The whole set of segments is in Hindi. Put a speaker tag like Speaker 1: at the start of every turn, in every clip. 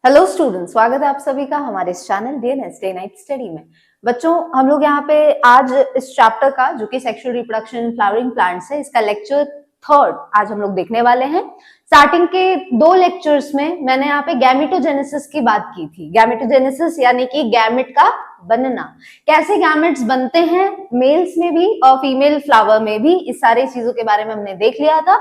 Speaker 1: हेलो स्टूडेंट्स, स्वागत है आप सभी का हमारे इस channel DNS day night study में। बच्चों, हम लोग यहाँ पे आज इस चैप्टर का जो कि sexual reproduction in flowering plants है, इसका लेक्चर 3 आज हम लोग देखने वाले हैं। स्टार्टिंग के 2 लेक्चर्स में मैंने यहाँ पे गैमेटोजेनेसिस की बात की थी। गैमेटोजेनेसिस यानी कि गैमेट का बनना, कैसे गैमेट्स बनते हैं मेल्स में भी और फीमेल फ्लावर में भी, इस सारी चीजों के बारे में हमने देख लिया था।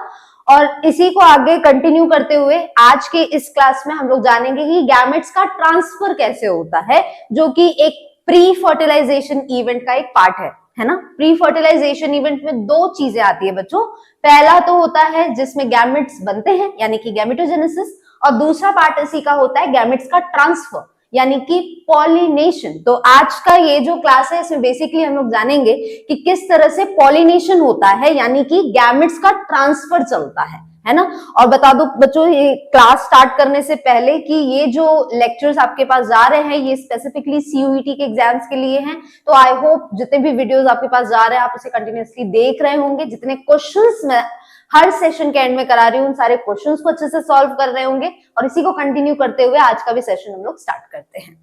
Speaker 1: और इसी को आगे कंटिन्यू करते हुए आज के इस क्लास में हम लोग जानेंगे कि गैमेट्स का ट्रांसफर कैसे होता है, जो कि एक प्री फर्टिलाइजेशन इवेंट का एक पार्ट है ना। प्री फर्टिलाइजेशन इवेंट में 2 चीजें आती है बच्चों। पहला तो होता है जिसमें गैमेट्स बनते हैं यानी कि गैमेटोजेनेसिस, और दूसरा पार्ट इसी का होता है गैमेट्स का ट्रांसफर यानी कि पॉलिनेशन। तो आज का ये जो क्लास है इसमें बेसिकली हम लोग जानेंगे कि किस तरह से पॉलिनेशन होता है यानी कि गैमेट्स का ट्रांसफर चलता है ना। और बता दो बच्चों, ये क्लास स्टार्ट करने से पहले कि ये जो लेक्चर्स आपके पास जा रहे हैं ये स्पेसिफिकली सीयूईटी के एग्जाम्स के लिए हैं। तो आई होप जितने भी वीडियोस आपके पास जा रहे हैं आप उसे कंटिन्यूअसली देख रहे होंगे। जितने क्वेश्चंस मैं हर सेशन के एंड में करा रही हूँ उन सारे क्वेश्चंस को अच्छे से सॉल्व कर रहे होंगे, और इसी को कंटिन्यू करते हुए आज का भी सेशन हम लोग स्टार्ट करते हैं।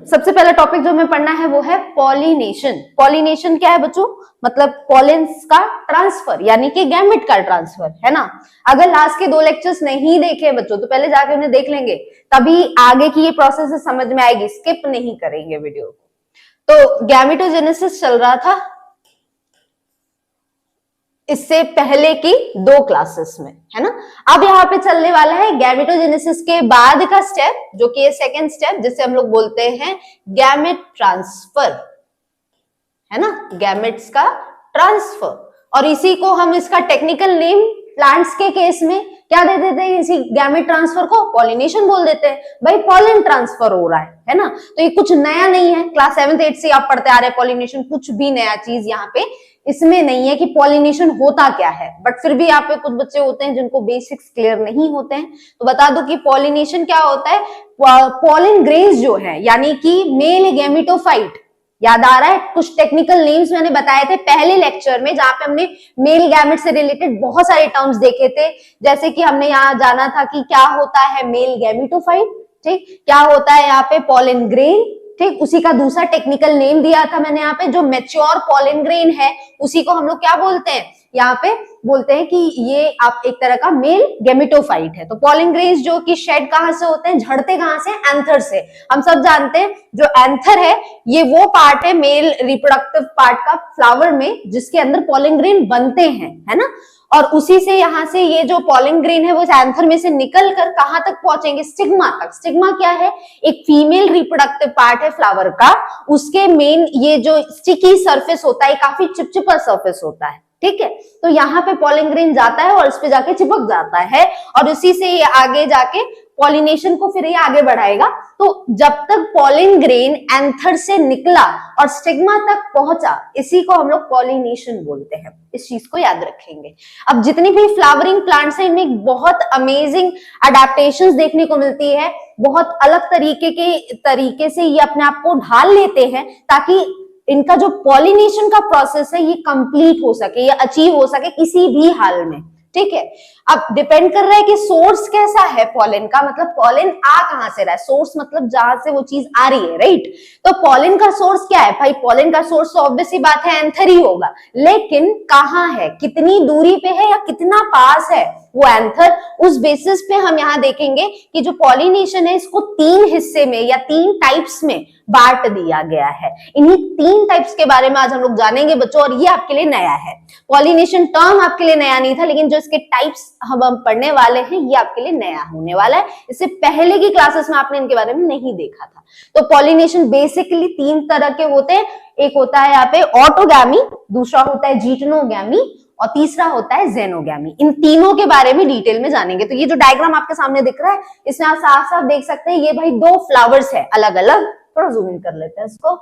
Speaker 1: सबसे पहला टॉपिक जो हमें पढ़ना है वो है पॉलिनेशन। पॉलिनेशन क्या है बच्चों? मतलब पॉलेंस का ट्रांसफर यानी कि गैमेट का ट्रांसफर, है ना। अगर लास्ट के 2 लेक्चर्स नहीं देखे बच्चों तो पहले जाके उन्हें देख लेंगे, तभी आगे की ये प्रोसेस समझ में आएगी, स्किप नहीं करेंगे वीडियो को। तो गैमेटोजेनेसिस चल रहा था इससे पहले की 2 क्लासेस में, है ना। अब यहाँ पे चलने वाला है गैमेटोजेनेसिस के बाद का स्टेप, जो कि सेकंड स्टेप जिसे हम लोग बोलते हैं गैमेट ट्रांसफर, है ना। गैमेट्स का ट्रांसफर, और इसी को हम इसका टेक्निकल नेम प्लांट्स के केस में क्या दे देते हैं? इसी गैमेट ट्रांसफर को पॉलिनेशन बोल देते हैं। भाई पॉलन ट्रांसफर हो रहा है ना। तो ये कुछ नया नहीं है, क्लास 7th 8th से आप पढ़ते आ रहे हैं पॉलिनेशन, कुछ भी नया चीज यहाँ पे इसमें नहीं है कि पॉलिनेशन होता क्या है। बट फिर भी यहाँ पे कुछ बच्चे होते हैं जिनको बेसिक्स क्लियर नहीं होते हैं, तो बता दो कि पॉलिनेशन क्या होता है। पॉलन ग्रेन्स जो है यानी कि मेल गैमेटोफाइट, याद आ रहा है? कुछ टेक्निकल नेम्स मैंने बताए थे पहले लेक्चर में जहां पे हमने मेल गैमेट से रिलेटेड बहुत सारे टर्म्स देखे थे। जैसे कि हमने यहाँ जाना था कि क्या होता है मेल गैमेटोफाइट, ठीक, क्या होता है यहाँ पे पॉलन ग्रेन, ठीक, उसी का दूसरा टेक्निकल नेम दिया था मैंने यहाँ पे। जो मैच्योर पॉलन ग्रेन है उसी को हम लोग क्या बोलते हैं? यहाँ पे बोलते हैं कि ये आप एक तरह का मेल गैमेटोफाइट है। तो पॉलन ग्रेन्स जो कि शेड कहां से होते हैं, झड़ते कहां से? एंथर से। हम सब जानते हैं जो एंथर है ये वो पार्ट है मेल रिप्रोडक्टिव पार्ट का फ्लावर में जिसके अंदर पॉलन ग्रेन बनते हैं, है ना। और उसी से यहाँ से ये जो पॉलन ग्रेन है वो एंथर में से निकल कर कहां तक पहुंचेंगे? स्टिग्मा तक। स्टिग्मा क्या है? एक फीमेल रिप्रोडक्टिव पार्ट है फ्लावर का, उसके मेन ये जो स्टिकी सरफेस होता है काफी चिपचिपा सरफेस होता है, ठीक है। तो यहाँ पे पॉलन ग्रेन जाता है और इस पे जाके चिपक जाता है, और उसी से ये आगे जाके पॉलिनेशन को फिर ये आगे बढ़ाएगा। तो जब तक पॉलन ग्रेन एंथर से निकला और स्टिग्मा तक पहुंचा, इसी को हम लोग पॉलिनेशन बोलते हैं। इस चीज को याद रखेंगे। अब जितनी भी फ्लावरिंग प्लांट्स हैं इनमें बहुत अमेजिंग अडेप्टेशंस देखने को मिलती है। बहुत अलग तरीके से ये अपने आप को ढाल लेते हैं ताकि इनका जो पॉलिनेशन का प्रोसेस है ये कंप्लीट हो सके, ये अचीव हो सके किसी भी हाल में, ठीक है। अब डिपेंड कर रहा है कि सोर्स कैसा है पॉलन का, मतलब पॉलन आ कहां से रहा है। सोर्स मतलब जहां से वो चीज आ रही है, राइट। तो पॉलन का सोर्स क्या है? भाई पॉलन का सोर्स तो ऑब्वियस सी बात है एंथर ही होगा, लेकिन कहां है, कितनी दूरी पे है या कितना पास है वो एंथर, उस बेसिस पे हम यहाँ देखेंगे कि जो पॉलिनेशन है इसको 3 हिस्से में या 3 टाइप्स में बांट दिया गया है। इन्हीं 3 टाइप्स के बारे में आज हम लोग जानेंगे बच्चों, और ये आपके लिए नया है। पॉलिनेशन टर्म आपके लिए नया नहीं था, लेकिन जो इसके टाइप्स हम पढ़ने वाले हैं ये आपके लिए नया होने वाला है। इससे पहले की क्लासेस में आपने इनके बारे में नहीं देखा था। तो पॉलिनेशन बेसिकली 3 तरह के होते हैं। एक होता है यहाँ पे ऑटोगैमी, दूसरा होता है जीटनोगैमी, और तीसरा होता है जेनोगैमी। इन तीनों के बारे में डिटेल में जानेंगे। तो ये जो डायग्राम आपके सामने दिख रहा है इसमें आप साफ साफ देख सकते हैं ये भाई 2 फ्लावर्स है अलग अलग। थोड़ा जूम इन कर लेते हैं इसको।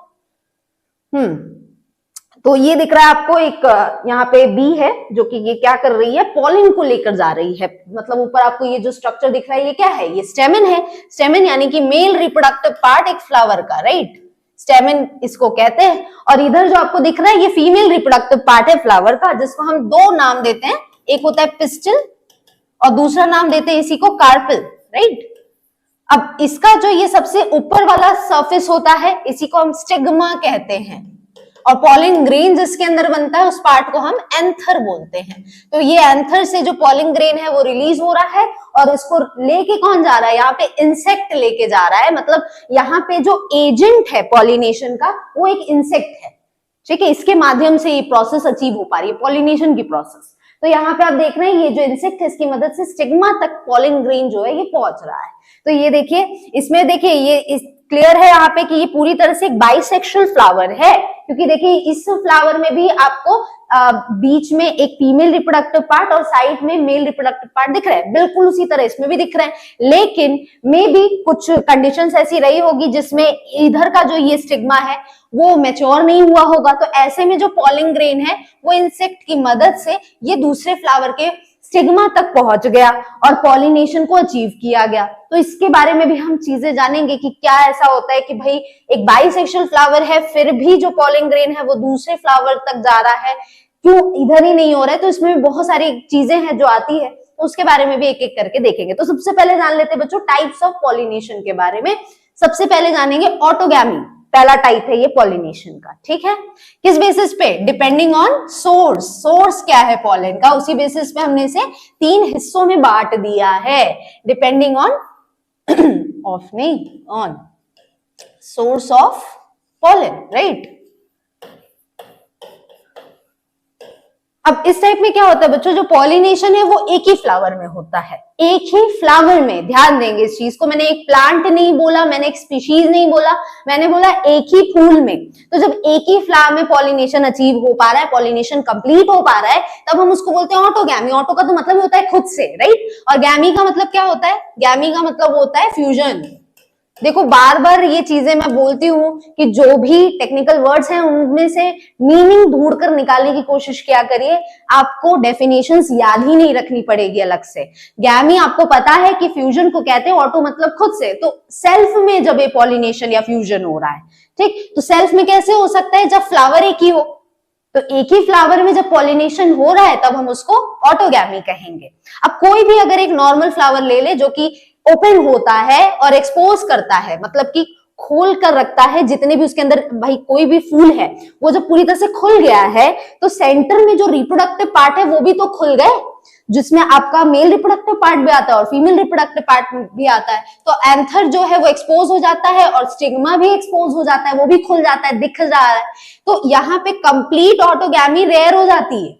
Speaker 1: तो ये दिख रहा है आपको एक यहाँ पे बी है जो कि ये क्या कर रही है, पॉलन को लेकर जा रही है। मतलब ऊपर आपको ये जो स्ट्रक्चर दिख रहा है ये क्या है? ये स्टेमन है। स्टेमन यानी कि मेल रिप्रोडक्टिव पार्ट एक फ्लावर का, राइट। स्टेमन इसको कहते हैं। और इधर जो आपको दिख रहा है ये फीमेल रिप्रोडक्टिव पार्ट है फ्लावर का, जिसको हम 2 नाम देते हैं। एक होता है पिस्टिल और दूसरा नाम देते हैं इसी को कार्पेल, राइट। अब इसका जो ये सबसे ऊपर वाला सरफेस होता है इसी को हम स्टिग्मा कहते हैं, और पॉलिन ग्रेन जिसके अंदर बनता है उस पार्ट को हम एंथर बोलते हैं। तो ये एंथर से जो पॉलिन ग्रेन है वो रिलीज हो रहा है, और इसको लेके कौन जा रहा है, यहाँ पे इंसेक्ट लेके जा रहा है। मतलब यहाँ पे जो एजेंट है पॉलिनेशन का वो एक इंसेक्ट है, ठीक है। इसके माध्यम से ये प्रोसेस अचीव हो पा रही है, पॉलिनेशन की प्रोसेस। तो यहाँ पे आप देख रहे हैं ये जो इंसेक्ट है इसकी मदद से स्टिग्मा तक पॉलिन ग्रेन जो है ये पहुंच रहा है। तो ये देखिए, इसमें देखिए ये क्लियर है यहाँ पे कि ये पूरी तरह से एक बाइसेक्सुअल फ्लावर है, क्योंकि देखिए इस फ्लावर में भी आपको बीच में एक फीमेल रिप्रोडक्टिव पार्ट और साइड में मेल रिप्रोडक्टिव पार्ट दिख रहा है, बिल्कुल उसी तरह इसमें भी दिख रहा है। लेकिन मे भी कुछ कंडीशंस ऐसी रही होगी जिसमें इधर का जो ये स्टिग्मा है वो मैच्योर नहीं हुआ होगा, तो ऐसे में जो पॉलिन ग्रेन है वो इंसेक्ट की मदद से ये दूसरे फ्लावर के स्टिग्मा तक पहुंच गया और पॉलिनेशन को अचीव किया गया। तो इसके बारे में भी हम चीजें जानेंगे कि क्या ऐसा होता है कि भाई एक बाइसेक्सुअल फ्लावर है फिर भी जो पॉलिन ग्रेन है वो दूसरे फ्लावर तक जा रहा है, क्यों इधर ही नहीं हो रहा है। तो इसमें भी बहुत सारी चीजें हैं जो आती है, तो उसके बारे में भी एक एक करके देखेंगे। तो सबसे पहले जान लेते हैं बच्चों टाइप्स ऑफ पॉलिनेशन के बारे में। सबसे पहले जानेंगे ऑटोगैमी, पहला टाइप है ये पॉलिनेशन का, ठीक है। किस बेसिस पे, डिपेंडिंग ऑन सोर्स। सोर्स क्या है पॉलन का, उसी बेसिस पे हमने इसे 3 हिस्सों में बांट दिया है, डिपेंडिंग ऑन ऑफ नहीं on source of pollen, right. अब इस टाइप में क्या होता है बच्चों, जो पॉलिनेशन है वो एक ही फ्लावर में होता है, एक ही फ्लावर में। ध्यान देंगे इस चीज को, मैंने एक प्लांट नहीं बोला, मैंने एक स्पीशीज नहीं बोला, मैंने बोला एक ही फूल में। तो जब एक ही फ्लावर में पॉलिनेशन अचीव हो पा रहा है, पॉलिनेशन कंप्लीट हो पा रहा है, तब हम उसको बोलते हैं ऑटोगैमी। ऑटो का तो मतलब होता है खुद से, राइट, और गैमी का मतलब क्या होता है, गैमी का मतलब होता है फ्यूजन। देखो बार बार ये चीजें मैं बोलती हूँ कि जो भी टेक्निकल वर्ड्स हैं उनमें से मीनिंग ढूंढकर निकालने की कोशिश किया करिए, आपको डेफिनेशंस याद ही नहीं रखनी पड़ेगी अलग से। गैमी आपको पता है कि फ्यूजन को कहते हैं, ऑटो मतलब खुद से। तो सेल्फ में जब ये पॉलिनेशन या फ्यूजन हो रहा है, ठीक, तो सेल्फ में कैसे हो सकता है, जब फ्लावर एक ही हो। तो एक ही फ्लावर में जब पॉलिनेशन हो रहा है तब हम उसको ऑटोगैमी कहेंगे। अब कोई भी अगर एक नॉर्मल फ्लावर ले ले जो कि ओपन होता है और एक्सपोज करता है, मतलब कि खोल कर रखता है जितने भी उसके अंदर, भाई कोई भी फूल है वो जब पूरी तरह से खुल गया है तो सेंटर में जो रिप्रोडक्टिव पार्ट है वो भी तो खुल गए, जिसमें आपका मेल रिप्रोडक्टिव पार्ट भी आता है और फीमेल रिप्रोडक्टिव पार्ट भी आता है। तो एंथर जो है वो एक्सपोज हो जाता है और स्टिग्मा भी एक्सपोज हो जाता है, वो भी खुल जाता है, दिख जा रहा है। तो यहाँ पे कंप्लीट ऑटोगैमी रेयर हो जाती है।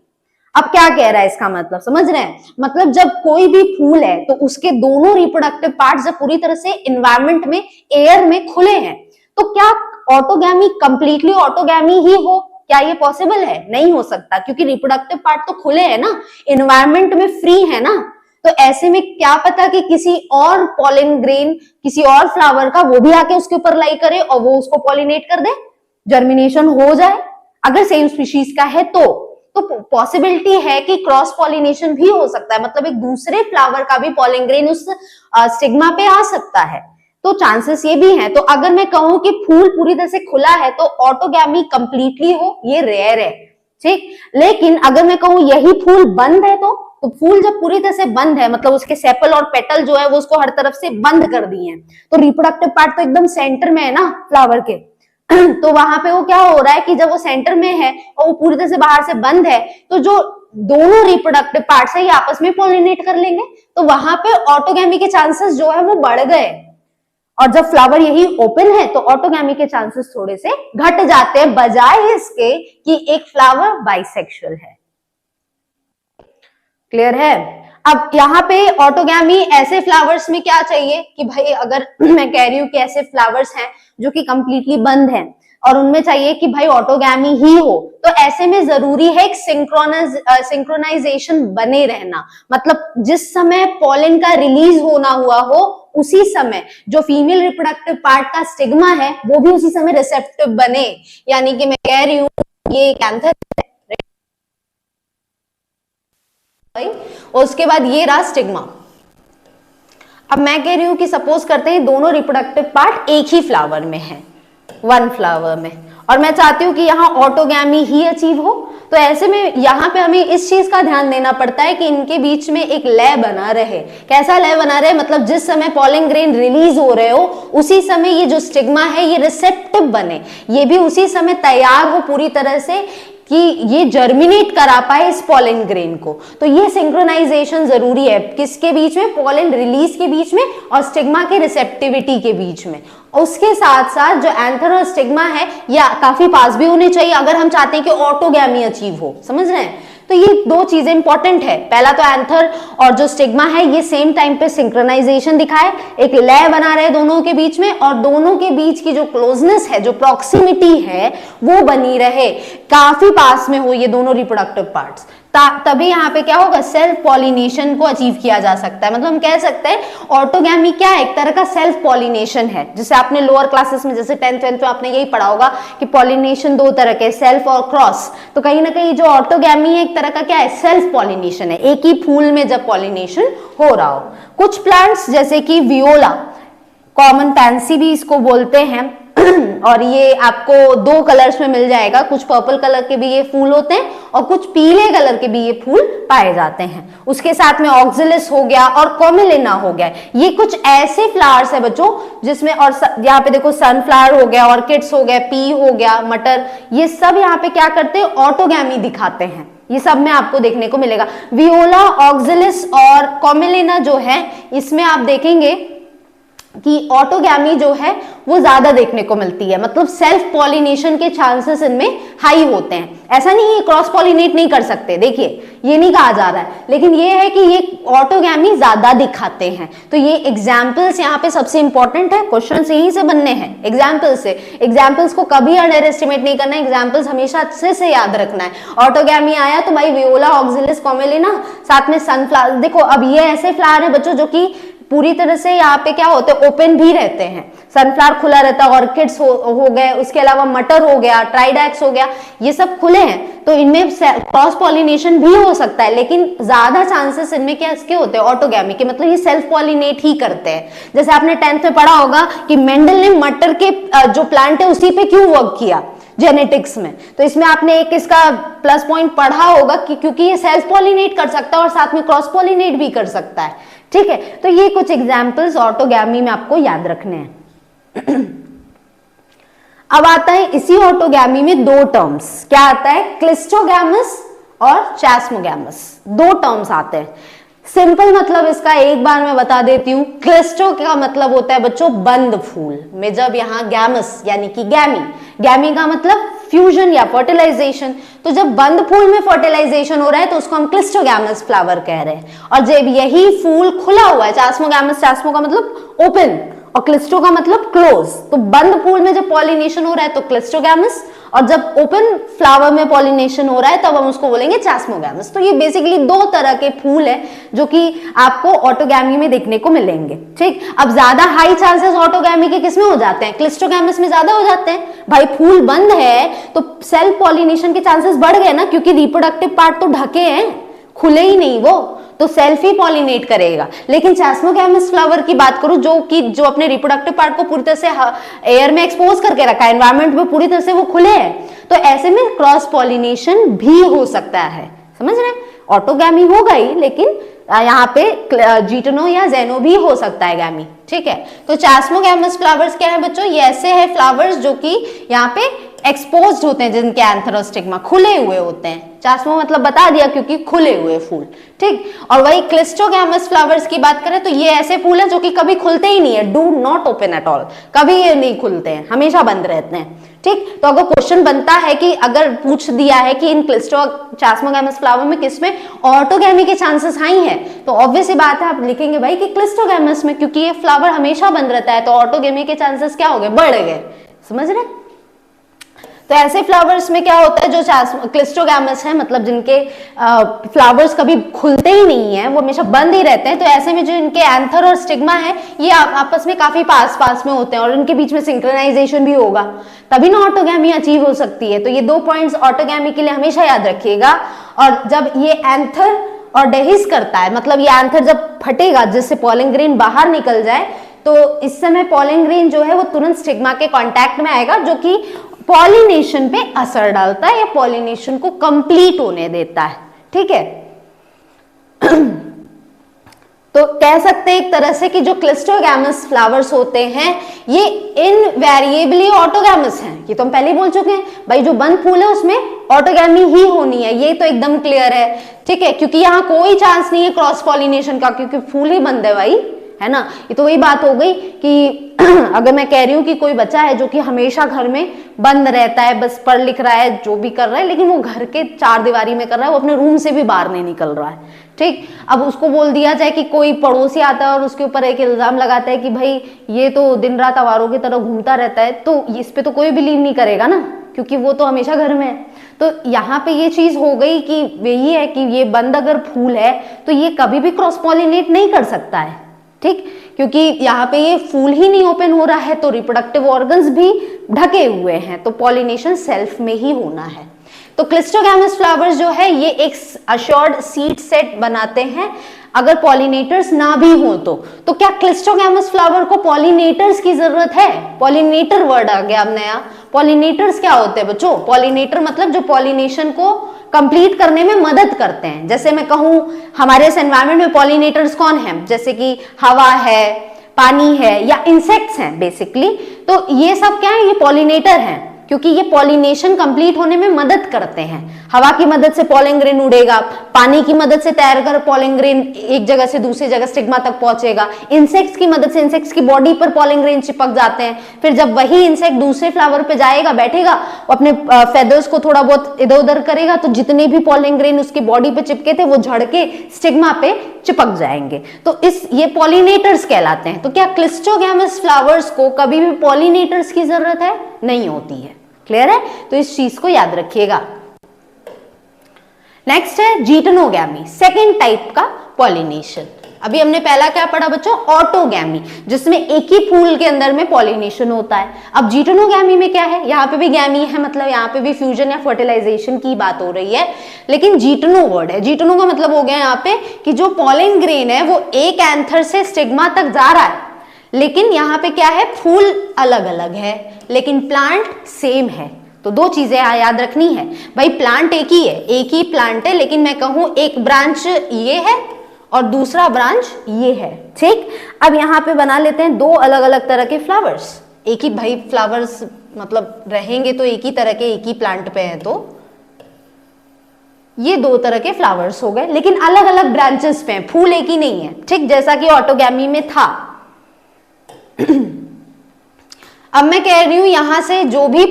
Speaker 1: अब क्या कह रहा है इसका मतलब समझ रहे हैं, मतलब जब कोई भी फूल है तो उसके दोनों रिप्रोडक्टिव पार्ट्स जब पूरी तरह से एनवायरनमेंट में, एयर में खुले हैं, तो क्या ऑटोगैमी कंप्लीटली ऑटोगैमी ही हो, क्या ये पॉसिबल है? नहीं हो सकता, क्योंकि रिप्रोडक्टिव पार्ट तो खुले हैं ना, एनवायरनमेंट में फ्री है ना। तो ऐसे में क्या पता कि किसी और पॉलिन ग्रेन, किसी और फ्लावर का वो भी आके उसके ऊपर लाई करे और वो उसको पॉलिनेट कर दे, जर्मिनेशन हो जाए, अगर सेम स्पीशीज का है तो पॉसिबिलिटी है कि क्रॉस पॉलिनेशन भी हो सकता है, मतलब एक दूसरे फ्लावर का भी पॉलिन ग्रेन उस स्टिग्मा पे आ सकता है। तो चांसेस ये भी हैं। तो अगर मैं कहूं कि फूल पूरी तरह से खुला है तो ऑटोगैमी कंप्लीटली हो, ये रेयर है, ठीक। लेकिन अगर मैं कहूं यही फूल बंद है, तो फूल जब पूरी तरह से बंद है, मतलब उसके सेपल और पेटल जो है वो उसको हर तरफ से बंद कर दिए हैं, तो रिप्रोडक्टिव पार्ट तो एकदम सेंटर में है ना फ्लावर के तो वहां पे वो क्या हो रहा है कि जब वो सेंटर में है और वो पूरी तरह से बाहर से बंद है, तो जो दोनों रिप्रोडक्टिव पार्ट्स है ये आपस में पॉलिनेट कर लेंगे, तो वहां पे ऑटोगैमी के चांसेस जो है वो बढ़ गए। और जब फ्लावर यही ओपन है तो ऑटोगैमी के चांसेस थोड़े से घट जाते हैं, बजाय इसके कि एक फ्लावर बाइसेक्सुअल है। क्लियर है? अब यहाँ पे ऑटोगैमी ऐसे फ्लावर्स में क्या चाहिए कि भाई अगर मैं कह रही हूँ कि ऐसे फ्लावर्स हैं जो कि कंप्लीटली बंद हैं और उनमें चाहिए कि भाई ऑटोगैमी ही हो, तो ऐसे में जरूरी है एक सिंक्रोनाइजेशन बने रहना, मतलब जिस समय पॉलन का रिलीज होना हुआ हो उसी समय जो फीमेल रिप्रोडक्टिव पार्ट का स्टिग्मा है वो भी उसी समय रिसेप्टिव बने। यानी कि मैं कह रही हूँ ये कैंसर और उसके बाद ये रहा स्टिग्मा। अब मैं कह रही हूं कि सपोज करते हैं दोनों रिप्रोडक्टिव पार्ट एक ही फ्लावर में है, वन फ्लावर में, और मैं चाहती हूं कि यहाँ ऑटोगैमी ही अचीव हो, तो ऐसे में यहाँ पे हमें इस चीज का ध्यान देना पड़ता है कि इनके बीच में एक लय बना रहे। कैसा लय बना रहे? मतलब जिस समय पॉलन ग्रेन रिलीज हो रहे हो उसी समय ये जो स्टिग्मा है ये रिसेप्टिव बने, ये भी उसी समय तैयार हो पूरी तरह से कि ये जर्मिनेट करा पाए इस पॉलन ग्रेन को। तो ये सिंक्रोनाइजेशन जरूरी है किसके बीच में? पॉलन रिलीज के बीच में और स्टिग्मा के रिसेप्टिविटी के बीच में। उसके साथ साथ जो एंथर और स्टिग्मा है ये काफी पास भी होने चाहिए अगर हम चाहते हैं कि ऑटोगैमी अचीव हो। समझ रहे हैं? तो ये दो चीजें इंपॉर्टेंट है। पहला तो एंथर और जो स्टिग्मा है ये सेम टाइम पे सिंक्रोनाइजेशन दिखाए, एक लय बना रहे दोनों के बीच में, और दोनों के बीच की जो क्लोजनेस है, जो प्रॉक्सिमिटी है वो बनी रहे, काफी पास में हो ये दोनों रिप्रोडक्टिव पार्ट्स। तभी यहाँ पे क्या होगा? सेल्फ पॉलिनेशन को अचीव किया जा सकता है। मतलब हम कह सकते हैं ऑटोगैमी क्या है? एक तरह का सेल्फ पॉलिनेशन है। जैसे आपने लोअर क्लासेस में जैसे 10th 12th में आपने यही पढ़ा होगा कि पॉलिनेशन दो तरह के, सेल्फ और क्रॉस। तो कहीं ना कहीं जो ऑटोगैमी है एक तरह का क्या है? सेल्फ पॉलिनेशन है, एक ही फूल में जब पॉलिनेशन हो रहा हो। कुछ प्लांट्स जैसे कि वियोला, कॉमन पैंसी भी इसको बोलते हैं और ये आपको दो कलर्स में मिल जाएगा, कुछ पर्पल कलर के भी ये फूल होते हैं और कुछ पीले कलर के भी ये फूल पाए जाते हैं। उसके साथ में ऑक्सिलिस हो गया और कॉमिलिना हो गया। ये कुछ ऐसे फ्लावर्स है बच्चों जिसमें, और यहाँ पे देखो सनफ्लावर हो गया, ऑर्किड्स हो गया, पी हो गया, मटर, ये सब यहाँ पे क्या करते हैं? ऑटोगैमी दिखाते हैं। ये सब में आपको देखने को मिलेगा। वियोला, ऑक्सिलिस और कॉमिलिना जो है इसमें आप देखेंगे कि ऑटोगैमी जो है वो ज्यादा देखने को मिलती है। मतलब सेल्फ पॉलिनेशन के चांसेस इनमें हाई होते हैं। ऐसा नहीं है क्रॉस पॉलिनेट नहीं कर सकते, देखिए ये नहीं कहा जा रहा है, लेकिन ये है कि ये ऑटोगैमी ज्यादा दिखाते हैं। तो ये एग्जाम्पल्स यहाँ पे सबसे इंपॉर्टेंट है, क्वेश्चन यहीं से बनने हैं एग्जाम्पल्स से। एग्जाम्पल्स को कभी अंडर एस्टिमेट नहीं करना है, एग्जाम्पल्स हमेशा अच्छे से याद रखना है। ऑटोगैमी आया तो भाई वियोला, ऑक्सिलिस, कॉमिलिना, साथ में सनफ्लावर। देखो अब ये ऐसे फ्लावर है बच्चों जो कि पूरी तरह से यहाँ पे क्या होते हैं? ओपन भी रहते हैं। सनफ्लावर खुला रहता है, ऑर्किड्स हो गए, उसके अलावा मटर हो गया, ट्राइडैक्स हो गया, ये सब खुले हैं। तो इनमें क्रॉस पॉलिनेशन भी हो सकता है, लेकिन ज्यादा चांसेस इनमें क्या इसके होते हैं? ऑटोगैमी के। मतलब ये सेल्फ पॉलिनेट ही करते हैं। जैसे आपने 10th में पढ़ा होगा कि मेंडल ने मटर के जो प्लांट है उसी पे क्यों वर्क किया जेनेटिक्स में। तो इसमें आपने एक इसका प्लस पॉइंट पढ़ा होगा कि क्योंकि ये सेल्फ पॉलिनेट कर सकता है और साथ में क्रॉस पॉलिनेट भी कर सकता है। ठीक है, तो ये कुछ एग्जाम्पल्स ऑटोगैमी में आपको याद रखने हैं। अब आता है इसी ऑटोगैमी में दो टर्म्स। क्या आता है? क्लिस्टोगैमस और चैस्मोगैमस, दो टर्म्स आते हैं। सिंपल मतलब इसका एक बार मैं बता देती हूँ। क्लिस्टो का मतलब होता है बच्चों बंद फूल में, जब यहाँ गैमस यानी कि गैमी, गैमी का मतलब फ्यूजन या फर्टिलाइजेशन। तो जब बंद फूल में फर्टिलाइजेशन हो रहा है तो उसको हम क्लिस्टोगैमस फ्लावर कह रहे हैं। और जब यही फूल खुला हुआ है, चैस्मोगैमस, चैस्मो का मतलब ओपन और क्लिस्टो का मतलब क्लोज। तो बंद फूल में जब पॉलिनेशन हो रहा है तो क्लिस्टोगैमस, और जब ओपन फ्लावर में पॉलिनेशन हो रहा है तब हम उसको बोलेंगे चैस्मोगैमस। तो ये बेसिकली दो तरह के फूल है जो कि आपको ऑटोगैमी में देखने को मिलेंगे। ठीक, अब ज्यादा हाई चांसेस ऑटोगैमी के किसमें हो जाते हैं? क्लिस्टोगैमस में ज्यादा हो जाते हैं। भाई फूल बंद है तो सेल्फ पॉलिनेशन के चांसेस बढ़ गए ना, क्योंकि रिप्रोडक्टिव पार्ट तो ढके हैं, खुले ही नहीं वो, तो सेल्फ ही पॉलिनेट करेगा। लेकिन चैस्मोगैमस फ्लावर की बात करूं जो अपने रिप्रोडक्टिव पार्ट को पूरी तरह से एयर में एक्सपोज करके रखा है, एनवायरनमेंट में पूरी तरह से वो खुले हैं, तो ऐसे में क्रॉस पॉलिनेशन भी हो सकता है। समझ रहे हैं? ऑटोगैमी होगा ही, लेकिन यहाँ पे जीटनो या जेनो भी हो सकता है गैमी। ठीक है, तो चैस्मोगैमस फ्लावर्स क्या है बच्चों? ये ऐसे है फ्लावर्स जो कि यहाँ पे एक्सपोज्ड होते हैं, जिनके एंथर और स्टिग्मा खुले हुए होते हैं। चैस्मो मतलब बता दिया क्योंकि खुले हुए फूल। ठीक, और वही क्लिस्टोगैमस फ्लावर्स की बात करें तो ये ऐसे फूल हैं जो कि कभी खुलते ही नहीं है, do not open at all, कभी ये नहीं खुलते हैं, हमेशा बंद रहते हैं। ठीक, तो अगर क्वेश्चन बनता है कि अगर पूछ दिया है कि इन चैस्मोगैमस फ्लावर में किसमें ऑटोगैमी के चांसेस हाई है, तो ऑब्वियस ही बात है आप लिखेंगे भाई कि क्लिस्टोगैमस में, क्योंकि ये फ्लावर हमेशा बंद रहता है, तो ऑटोगैमी के चांसेस क्या हो गए? बढ़ गए। समझ रहे? तो ऐसे फ्लावर्स में क्या होता है जो क्लिस्टोगैमस है, मतलब जिनके फ्लावर्स कभी खुलते ही नहीं है, वो हमेशा बंद ही रहते हैं, तो ऐसे में जो इनके एंथर और स्टिग्मा है ये आपस में काफी पास में होते हैं और इनके बीच में सिंक्रोनाइजेशन भी होगा, तभी ना ऑटोगैमी अचीव हो सकती है। तो ये दो पॉइंट्स ऑटोगैमी के लिए हमेशा याद रखिएगा। और जब ये एंथर और डेहिस करता है, मतलब ये एंथर जब फटेगा जिससे पॉलन ग्रेन बाहर निकल जाए, तो इस समय पॉलन ग्रेन जो है वो तुरंत स्टिग्मा के कांटेक्ट में आएगा, जो कि पॉलिनेशन पे असर डालता है या पॉलिनेशन को कंप्लीट होने देता है, ठीक है। तो कह सकते हैं एक तरह से कि जो क्लिस्टोगैमस फ्लावर्स होते हैं ये इनवेरिएबली ऑटोगैमस हैं। ये तो हम पहले ही बोल चुके हैं भाई, जो बंद फूल है उसमें ऑटोगैमी ही होनी है, ये तो एकदम क्लियर है, ठीक है, क्योंकि यहाँ कोई चांस नहीं है क्रॉस पॉलिनेशन का, क्योंकि फूल ही बंद है भाई, है ना। ये तो वही बात हो गई कि अगर मैं कह रही हूँ कि कोई बच्चा है जो कि हमेशा घर में बंद रहता है, बस पढ़ लिख रहा है, जो भी कर रहा है, लेकिन वो घर के चार दीवारी में कर रहा है, वो अपने रूम से भी बाहर नहीं निकल रहा है, ठीक। अब उसको बोल दिया जाए कि कोई पड़ोसी आता है और उसके ऊपर एक इल्जाम लगाता है कि भाई ये तो दिन रात आवारों की तरह घूमता रहता है, तो इस पे तो कोई बिलीव नहीं करेगा ना, क्योंकि वो तो हमेशा घर में है। तो यहाँ पे ये चीज हो गई कि यही है कि ये बंद अगर फूल है तो ये कभी भी क्रॉस पॉलिनेट नहीं कर सकता है, ठीक, क्योंकि यहाँ पे ये फूल ही नहीं ओपन हो रहा है, तो रिप्रोडक्टिव ऑर्गन्स भी ढके हुए हैं, तो पॉलिनेशन सेल्फ में ही होना है। तो क्लिस्टोगैमस फ्लावर्स जो है ये एक अश्योर्ड सीड सेट बनाते हैं अगर पॉलिनेटर्स ना भी हो तो क्या क्लिस्टोगैमस फ्लावर को पॉलिनेटर्स की जरूरत है? पॉलिनेटर वर्ड आ गया अब नया। पॉलिनेटर्स क्या होते हैं बच्चों? पॉलिनेटर मतलब जो पॉलिनेशन को कंप्लीट करने में मदद करते हैं। जैसे मैं कहूं हमारे इस एनवायरमेंट में पॉलिनेटर्स कौन है, जैसे कि हवा है, पानी है, या इंसेक्ट्स हैं बेसिकली, तो ये सब क्या है, ये पॉलिनेटर हैं, क्योंकि ये पॉलिनेशन कंप्लीट होने में मदद करते हैं। हवा की मदद से पॉलन ग्रेन उड़ेगा, पानी की मदद से तैरकर पॉलन ग्रेन एक जगह से दूसरी जगह स्टिग्मा तक पहुंचेगा, इंसेक्ट्स की मदद से इंसेक्ट्स की बॉडी पर पॉलन ग्रेन चिपक जाते हैं, फिर जब वही इंसेक्ट दूसरे फ्लावर पे जाएगा, बैठेगा, अपने फेदर्स को थोड़ा बहुत इधर उधर करेगा, तो जितने भी पॉलन ग्रेन उसकी बॉडी पे चिपके थे वो झड़ के स्टिग्मा पे चिपक जाएंगे, तो ये पॉलिनेटर्स कहलाते हैं। तो क्या क्लिस्टोगैमस फ्लावर्स को कभी भी पॉलिनेटर्स की जरूरत है? नहीं होती है। क्लियर है? तो इस चीज को याद रखिएगा। नेक्स्ट है जीटनोगैमी, सेकेंड टाइप का पॉलिनेशन। अभी हमने पहला क्या पढ़ा बच्चों? ऑटोगैमी, जिसमें एक ही फूल के अंदर में पॉलिनेशन होता है। अब जीटनोगैमी में क्या है? यहाँ पे भी गैमी है, मतलब यहाँ पे भी फ्यूजन या फर्टिलाइजेशन की बात हो रही है, लेकिन जीटनो वर्ड है। जीटनो का मतलब हो गया यहाँ पे कि जो पॉलन ग्रेन है वो एक एंथर से स्टिग्मा तक जा रहा है, लेकिन यहाँ पे क्या है, फूल अलग अलग है लेकिन प्लांट सेम है। तो दो चीजें याद रखनी है भाई, प्लांट एक ही है, एक ही प्लांट है, लेकिन मैं कहूं एक ब्रांच ये है और दूसरा ब्रांच ये है, ठीक। अब यहाँ पे बना लेते हैं दो अलग अलग तरह के फ्लावर्स। एक ही भाई फ्लावर्स मतलब रहेंगे तो एक ही तरह के, एक ही प्लांट पे है, तो ये दो तरह के फ्लावर्स हो गए, लेकिन अलग अलग ब्रांचेस पे हैं, फूल एक ही नहीं है, ठीक, जैसा कि ऑटोगैमी में था। अब मैं कह रही हूं यहां से जो भी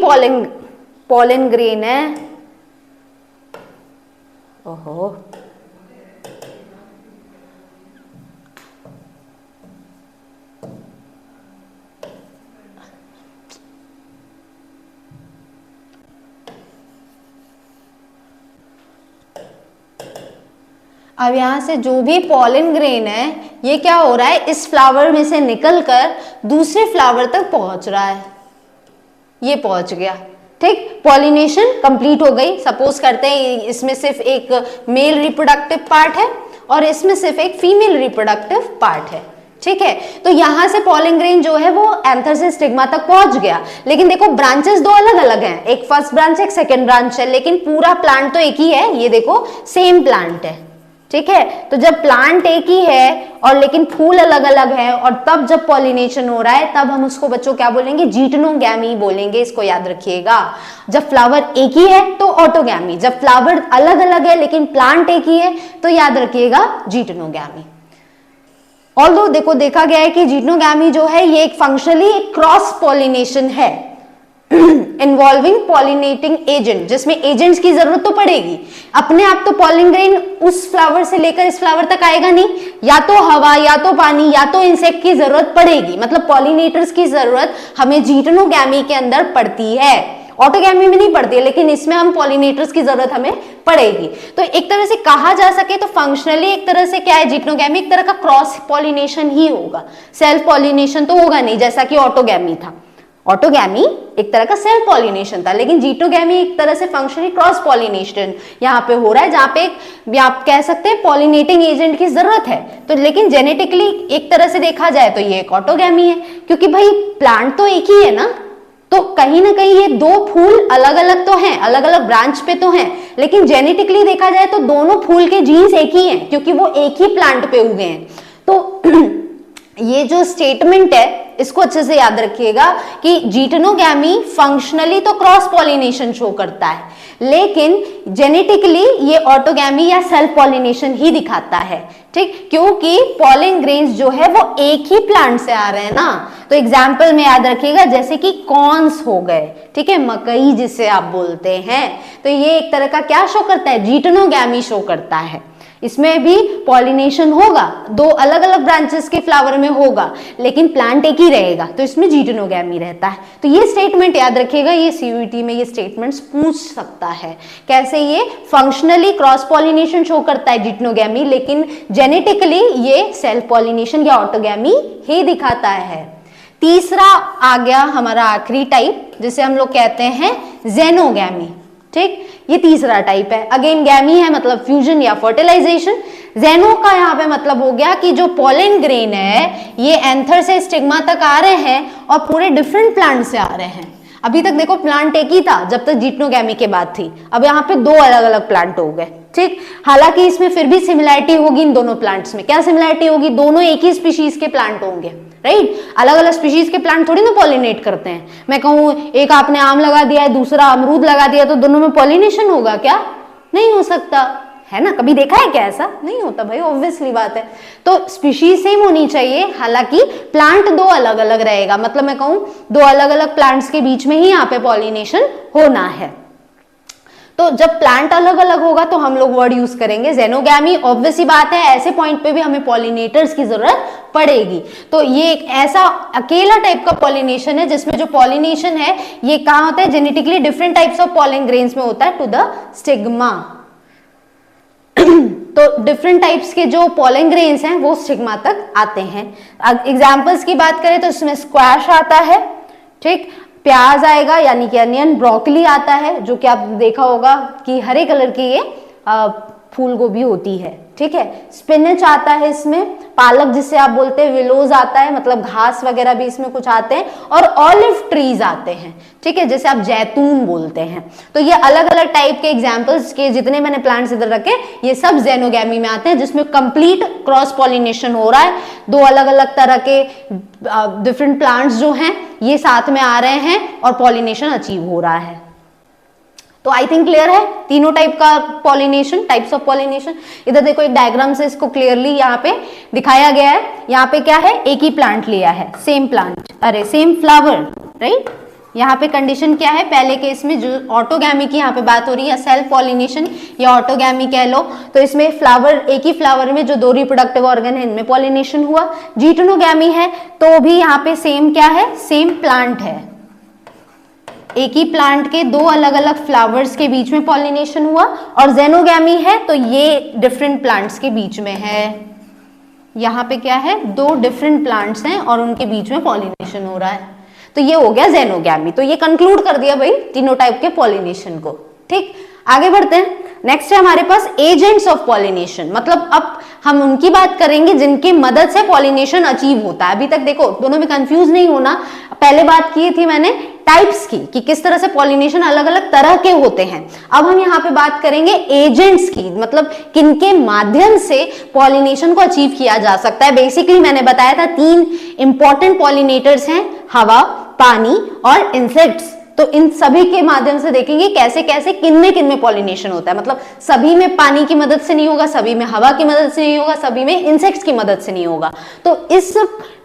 Speaker 1: पॉलन ग्रेन है, ओहो, अब यहां से जो भी पॉलन ग्रेन है ये क्या हो रहा है, इस फ्लावर में से निकलकर दूसरे फ्लावर तक पहुंच रहा है, ये पहुंच गया, ठीक, पॉलिनेशन कंप्लीट हो गई। सपोज करते हैं इसमें सिर्फ एक मेल रिप्रोडक्टिव पार्ट है और इसमें सिर्फ एक फीमेल रिप्रोडक्टिव पार्ट है, ठीक है। तो यहां से पॉलन ग्रेन जो है वो एंथर से स्टिग्मा तक पहुंच गया, लेकिन देखो ब्रांचेस दो अलग अलग हैं, एक फर्स्ट ब्रांच एक सेकेंड ब्रांच है, लेकिन पूरा प्लांट तो एक ही है, ये देखो सेम प्लांट है, ठीक है। तो जब प्लांट एक ही है और लेकिन फूल अलग अलग है, और तब जब पॉलिनेशन हो रहा है तब हम उसको बच्चों क्या बोलेंगे? जीटनोगैमी बोलेंगे, इसको याद रखिएगा। जब फ्लावर एक ही है तो ऑटोगैमी, जब फ्लावर अलग अलग है लेकिन प्लांट एक ही है तो याद रखिएगा जीटनोगैमी। ऑल्दो देखो देखा गया है कि जीटनोगैमी जो है ये एक फंक्शनली एक क्रॉस पॉलिनेशन है इन्वॉल्विंग पॉलिनेटिंग एजेंट, जिसमें एजेंट्स की जरूरत तो पड़ेगी। अपने आप तो पॉलन ग्रेन उस फ्लावर से लेकर इस फ्लावर तक आएगा नहीं, या तो हवा, या तो पानी, या तो इंसेक्ट की जरूरत पड़ेगी, मतलब पॉलिनेटर्स की जरूरत हमें जीटनोगैमी के अंदर पड़ती है। ऑटोगैमी में नहीं पड़ती है, लेकिन इसमें हम पॉलिनेटर्स की जरूरत हमें पड़ेगी। तो एक तरह से कहा जा सके तो फंक्शनली एक तरह से क्या है, जीटनोगैमी एक तरह का क्रॉस पॉलिनेशन ही होगा, सेल्फ पॉलिनेशन तो होगा नहीं जैसा कि ऑटोगैमी था। ऑटोगैमी एक तरह का सेल्फ पॉलिनेशन था, लेकिन जीटोगैमी एक तरह से फंक्शनली क्रॉस पॉलिनेशन यहाँ पे हो रहा है, जहां पे आप कह सकते हैं पॉलिनेटिंग एजेंट की जरूरत है। तो लेकिन जेनेटिकली एक तरह से देखा जाए तो ये एक ऑटोगैमी है, क्योंकि भाई प्लांट तो एक ही है ना, तो कहीं ना कहीं ये दो फूल अलग अलग तो हैं, अलग अलग ब्रांच पे तो हैं, लेकिन जेनेटिकली देखा जाए तो दोनों फूल के जीन्स एक ही हैं, क्योंकि वो एक ही प्लांट पे उगे हैं। तो ये जो स्टेटमेंट है इसको अच्छे से याद रखिएगा कि जीटनोगैमी फंक्शनली तो क्रॉस पॉलिनेशन शो करता है, लेकिन जेनेटिकली ये ऑटोगैमी या सेल्फ पॉलिनेशन ही दिखाता है, ठीक, क्योंकि पॉलन ग्रेन्स जो है वो एक ही प्लांट से आ रहे हैं ना। तो एग्जाम्पल में याद रखिएगा, जैसे कि कॉर्न्स हो गए, ठीक है, मकई जिसे आप बोलते हैं, तो ये एक तरह का क्या शो करता है, जीटनोगैमी शो करता है। इसमें भी पॉलिनेशन होगा, दो अलग अलग ब्रांचेस के फ्लावर में होगा, लेकिन प्लांट एक ही रहेगा, तो इसमें जीटनोगैमी रहता है। तो ये स्टेटमेंट याद रखिएगा, ये सीयूईटी में ये स्टेटमेंट्स पूछ सकता है। कैसे? ये फंक्शनली क्रॉस पॉलिनेशन शो करता है जीटनोगैमी, लेकिन जेनेटिकली ये सेल्फ पॉलिनेशन या ऑटोगैमी ही दिखाता है। तीसरा आ गया हमारा आखिरी टाइप, जिसे हम लोग कहते हैं जेनोगैमी, ठीक, ये तीसरा टाइप है। अगेन गैमी है मतलब फ्यूजन या फर्टिलाइजेशन। जेनो का यहाँ पे मतलब हो गया कि जो पॉलन ग्रेन है ये एंथर से स्टिग्मा तक आ रहे हैं और पूरे डिफरेंट प्लांट से आ रहे हैं। अभी तक देखो प्लांट एक ही था जब तक जीटनोगैमी के बाद थी, अब यहाँ पे दो अलग अलग प्लांट हो गए, ठीक। हालांकि इसमें फिर भी सिमिलैरिटी होगी इन दोनों प्लांट्स में। क्या सिमिलैरिटी होगी? दोनों एक ही स्पीशीज के प्लांट होंगे, राइट। अलग अलग स्पीशीज के प्लांट थोड़ी ना पॉलिनेट करते हैं। मैं कहूँ एक आपने आम लगा दिया है, दूसरा अमरूद लगा दिया, तो दोनों में पॉलिनेशन होगा क्या? नहीं हो सकता, है ना। कभी देखा है क्या ऐसा? नहीं होता भाई, ऑब्वियसली बात है। तो स्पीशीज सेम होनी चाहिए, हालांकि प्लांट दो अलग अलग रहेगा। मतलब मैं कहूँ दो अलग अलग प्लांट्स के बीच में ही यहाँ पे पॉलिनेशन होना है। तो जब प्लांट अलग अलग होगा तो हम लोग वर्ड यूज करेंगे जेनोगैमी। ऑब्वियस ही बात है, ऐसे पॉइंट पे भी हमें पॉलिनेटर्स की जरूरत पड़ेगी। तो ये एक ऐसा अकेला टाइप का पॉलिनेशन है जिसमें जो पॉलिनेशन है ये कहाँ होता है? Genetically different types of pollen grains में होता है टू द स्टिग्मा। तो डिफरेंट टाइप्स के जो पॉलन ग्रेन्स हैं वो स्टिग्मा तक आते हैं। एग्जाम्पल्स की बात करें तो इसमें स्क्वैश आता है, ठीक, प्याज आएगा यानी कि अनियन, ब्रोकली आता है जो कि आप देखा होगा कि हरे कलर की ये फूल गोभी होती है, ठीक है। स्पिनच आता है इसमें, पालक जिसे आप बोलते हैं, विलोज आता है मतलब घास वगैरह भी इसमें कुछ आते हैं, और ऑलिव ट्रीज आते हैं, ठीक है, जैसे आप जैतून बोलते हैं। तो ये अलग अलग टाइप के एग्जाम्पल्स के जितने मैंने प्लांट्स इधर रखे ये सब जेनोगैमी में आते हैं, जिसमें कंप्लीट क्रॉस पॉलिनेशन हो रहा है। दो अलग अलग तरह के डिफरेंट प्लांट्स जो हैं ये साथ में आ रहे हैं और पॉलिनेशन अचीव हो रहा है। तो आई थिंक क्लियर है तीनों टाइप का पॉलिनेशन, टाइप्स ऑफ पॉलिनेशन। इधर देखो एक डायग्राम से इसको क्लियरली यहाँ पे दिखाया गया है। यहाँ पे क्या है? एक ही प्लांट लिया है, सेम प्लांट, अरे सेम फ्लावर, राइट। यहाँ पे कंडीशन क्या है? पहले केस में जो ऑटोगैमी की यहाँ पे बात हो रही है, सेल्फ पॉलिनेशन या ऑटोगैमी कह लो, तो इसमें फ्लावर, एक ही फ्लावर में जो दो रिप्रोडक्टिव ऑर्गन है इनमें पॉलिनेशन हुआ। जीटनोगैमी है तो भी यहाँ पे सेम क्या है? सेम प्लांट है, एक ही प्लांट के दो अलग अलग फ्लावर्स के बीच में पॉलिनेशन हुआ। और जेनोगैमी है तो ये डिफरेंट प्लांट्स के बीच में है। यहाँ पे क्या है? दो डिफरेंट प्लांट्स हैं और उनके बीच में पॉलिनेशन हो रहा है, तो ये हो गया जेनोगैमी। तो ये कंक्लूड कर दिया भाई तीनों टाइप के पॉलिनेशन को, ठीक। आगे बढ़ते हैं। नेक्स्ट है हमारे पास एजेंट्स ऑफ पॉलिनेशन, मतलब अब हम उनकी बात करेंगे जिनकी मदद से पॉलिनेशन अचीव होता है। अभी तक देखो दोनों में कंफ्यूज नहीं होना, पहले बात की थी मैंने टाइप्स की कि किस तरह से पॉलिनेशन अलग अलग तरह के होते हैं। अब हम यहाँ पे बात करेंगे एजेंट्स की, मतलब किनके माध्यम से पॉलिनेशन को अचीव किया जा सकता है। बेसिकली मैंने बताया था तीन इंपॉर्टेंट पॉलिनेटर्स हैं, हवा, पानी और इंसेक्ट्स। तो इन सभी के माध्यम से देखेंगे कैसे कैसे किन में पॉलिनेशन होता है। मतलब सभी में पानी की मदद से नहीं होगा, सभी में हवा की मदद से नहीं होगा, सभी में इंसेक्ट्स की मदद से नहीं होगा। तो इस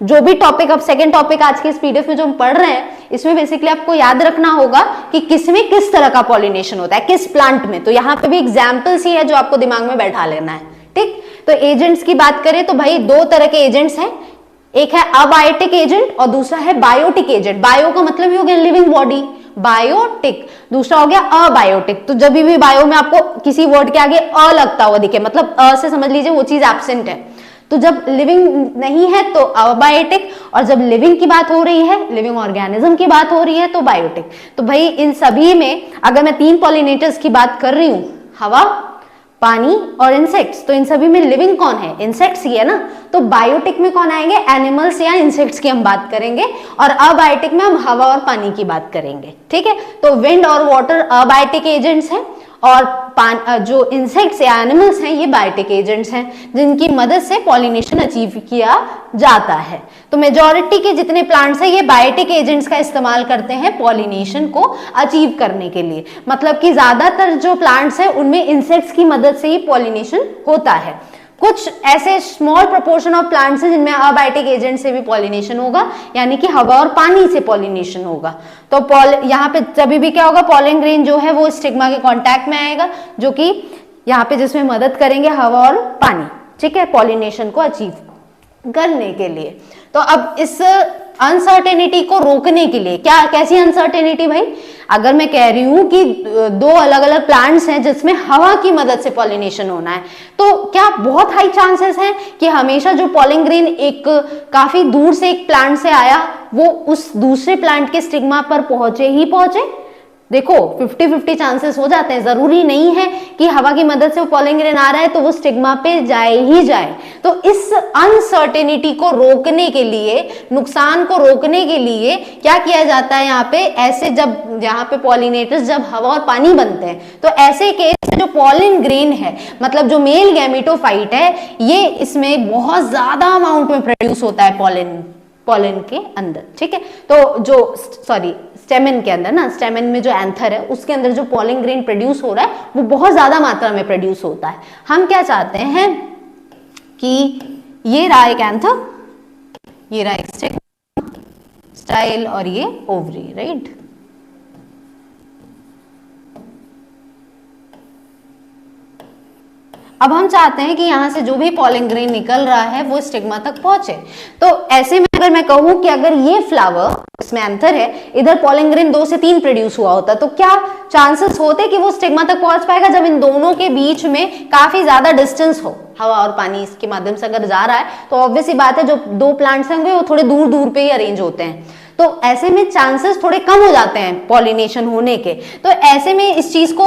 Speaker 1: जो भी टॉपिक, अब सेकंड टॉपिक आज के इस पीडीएफ में जो हम पढ़ रहे हैं, इसमें बेसिकली आपको याद रखना होगा कि किसमें किस तरह का पॉलिनेशन होता है, किस प्लांट में। तो यहाँ पे भी एग्जाम्पल्स ही है जो आपको दिमाग में बैठा लेना है, ठीक। तो एजेंट्स की बात करें तो भाई दो तरह के एजेंट्स हैं, एक है अबायोटिक एजेंट और दूसरा है बायोटिक एजेंट। बायो का मतलब ही हो गया लिविंग बॉडी, बायोटिक, दूसरा हो गया अबायोटिक। तो जब भी बायो में आपको किसी वर्ड के आगे अ लगता हुआ दिखे, मतलब अ से समझ लीजिए वो चीज एब्सेंट है। तो जब लिविंग नहीं है तो अबायोटिक, और जब लिविंग की बात हो रही है, लिविंग ऑर्गेनिज्म की बात हो रही है तो बायोटिक। तो भाई इन सभी में अगर मैं तीन पॉलिनेटर्स की बात कर रही हूं, हवा, पानी और इंसेक्ट्स। तो इन सभी में लिविंग कौन है? इंसेक्ट्स ही है ना। तो बायोटिक में कौन आएंगे? एनिमल्स या इंसेक्ट्स की हम बात करेंगे, और अबायोटिक में हम हवा और पानी की बात करेंगे। ठीक है, तो विंड और वाटर अबायोटिक एजेंट्स हैं, और जो इंसेक्ट्स या एनिमल्स हैं ये बायोटिक एजेंट्स हैं, जिनकी मदद से पॉलिनेशन अचीव किया जाता है। तो मेजॉरिटी के जितने प्लांट्स हैं ये बायोटिक एजेंट्स का इस्तेमाल करते हैं पॉलिनेशन को अचीव करने के लिए। मतलब कि ज्यादातर जो प्लांट्स हैं उनमें इंसेक्ट्स की मदद से ही पॉलिनेशन होता है। कुछ ऐसे स्मॉल प्रोपोर्शन ऑफ प्लांट्स हैं जिनमें अबायोटिक एजेंट से भी पॉलिनेशन होगा, यानी कि हवा और पानी से पॉलिनेशन होगा। तो यहाँ पे जब भी क्या होगा, पॉलन ग्रेन जो है वो स्टिग्मा के कांटेक्ट में आएगा, जो कि यहाँ पे जिसमें मदद करेंगे हवा और पानी, ठीक है, पॉलिनेशन को अचीव करने के लिए। तो अब इस अनसर्टेनिटी को रोकने के लिए क्या, कैसी अनसर्टेनिटी भाई? अगर मैं कह रही हूं कि दो अलग अलग प्लांट्स हैं जिसमें हवा की मदद से पॉलिनेशन होना है, तो क्या बहुत हाई चांसेस हैं कि हमेशा जो पॉलन ग्रेन एक काफी दूर से एक प्लांट से आया वो उस दूसरे प्लांट के स्टिग्मा पर पहुंचे ही पहुंचे? देखो 50-50 चांसेस हो जाते हैं। जरूरी नहीं है कि हवा की मदद से वो पॉलन ग्रेन आ रहा है तो वो स्टिग्मा पे जाए ही जाए। तो इस अनसर्टेनिटी को रोकने के लिए, नुकसान को रोकने के लिए क्या किया जाता है यहाँ पे, ऐसे जब यहाँ पे पॉलिनेटर्स जब हवा और पानी बनते हैं तो ऐसे केस में जो पॉलन ग्रेन है, मतलब जो मेल गैमेटोफाइट है, ये इसमें बहुत ज्यादा अमाउंट में प्रोड्यूस होता है पॉलन के अंदर। ठीक है, तो जो स्टेमन के अंदर ना, स्टेमन में जो एंथर है उसके अंदर जो पॉलन ग्रेन प्रोड्यूस हो रहा है वो बहुत ज्यादा मात्रा में प्रोड्यूस होता है। हम क्या चाहते हैं कि ये रहा एक एंथर, ये रहा एक स्टाइल और ये ओवरी, राइट। अब हम चाहते हैं कि यहां से जो भी पॉलन ग्रेन निकल रहा है वो स्टिग्मा तक पहुंचे। तो ऐसे में अगर मैं कहूं कि अगर ये फ्लावर, इसमें एंथर है, इधर पॉलन ग्रेन 2 से 3 प्रोड्यूस हुआ होता, तो क्या चांसेस होते कि वो स्टिग्मा तक पहुंच पाएगा? जब इन दोनों के बीच में काफी ज्यादा डिस्टेंस हो, हवा और पानी इसके माध्यम से अगर जा रहा है, तो ऑब्वियस सी बात है जो दो प्लांट्स होंगे वो थोड़े दूर दूर पे ही अरेंज होते हैं, तो ऐसे में चांसेस थोड़े कम हो जाते हैं पॉलिनेशन होने के। तो ऐसे में इस चीज को,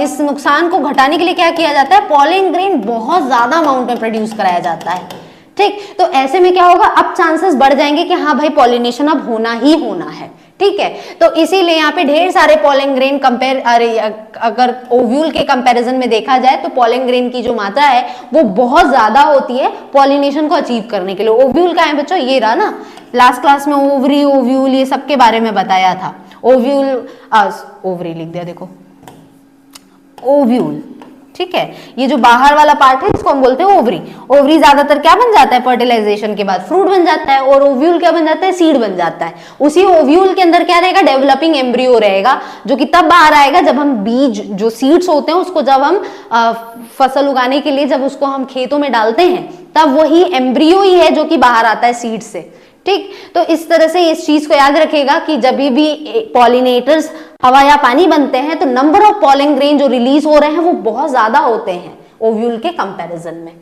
Speaker 1: इस नुकसान को घटाने के लिए क्या किया जाता है, पॉलन ग्रेन बहुत ज्यादा अमाउंट में प्रोड्यूस कराया जाता है। ठीक, तो ऐसे में क्या होगा, अब चांसेस बढ़ जाएंगे कि हाँ भाई पॉलिनेशन अब होना ही होना है। ठीक है, तो इसीलिए यहाँ पे ढेर सारे पॉलन ग्रेन अगर ओव्यूल के कंपैरिजन में देखा जाए तो पॉलन ग्रेन की जो मात्रा है वो बहुत ज्यादा होती है पॉलिनेशन को अचीव करने के लिए। ओव्यूल का है बच्चों, ये रहा ना, लास्ट क्लास में ओवरी, ओव्यूल, ये सब के बारे में बताया था। ओव्यूल, ओवरी लिख दिया, देखो ओव्यूल, ठीक है, ये जो बाहर वाला पार्ट है इसको हम बोलते हैं ओवरी। ओवरी ज्यादातर क्या बन जाता है, फर्टिलाइजेशन के बाद फ्रूट बन जाता है, और ओव्यूल क्या बन जाता है, सीड बन जाता है। उसी ओव्यूल के अंदर क्या रहेगा, डेवलपिंग एम्ब्रियो रहेगा, जो कि तब बाहर आएगा जब हम बीज, जो सीड्स होते हैं उसको जब हम फसल उगाने के लिए जब उसको हम खेतों में डालते हैं, तब वही एम्ब्रियो ही है जो कि बाहर आता है सीड से। ठीक, तो इस तरह से इस चीज को याद रखेगा कि जब भी पॉलिनेटर्स हवा या पानी बनते हैं तो नंबर ऑफ पॉलन ग्रेन जो रिलीज हो रहे हैं वो बहुत ज्यादा होते हैं ओव्यूल के कंपैरिजन में।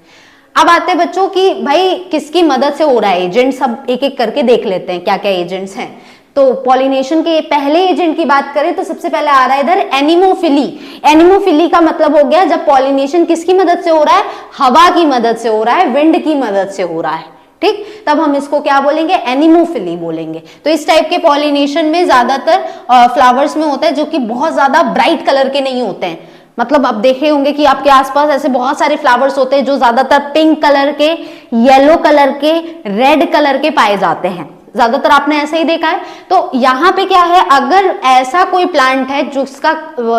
Speaker 1: अब आते हैं बच्चों कि भाई किसकी मदद से हो रहा है, एजेंट सब एक एक करके देख लेते हैं क्या क्या एजेंट्स हैं। तो पॉलिनेशन के पहले एजेंट की बात करें तो सबसे पहले आ रहा है इधर एनिमोफिली। एनिमोफिली का मतलब हो गया जब पॉलिनेशन किसकी मदद से हो रहा है, हवा की मदद से हो रहा है, विंड की मदद से हो रहा है। ठीक, तब हम इसको क्या बोलेंगे, एनिमोफिली बोलेंगे। तो इस टाइप के पॉलिनेशन में ज्यादातर फ्लावर्स में होता है जो कि बहुत ज्यादा ब्राइट कलर के नहीं होते हैं। मतलब आप देखे होंगे कि आपके आसपास ऐसे बहुत सारे फ्लावर्स होते हैं जो ज्यादातर पिंक कलर के, येलो कलर के, रेड कलर के पाए जाते हैं, ज्यादातर आपने ऐसे ही देखा है। तो यहाँ पे क्या है, अगर ऐसा कोई प्लांट है जिसका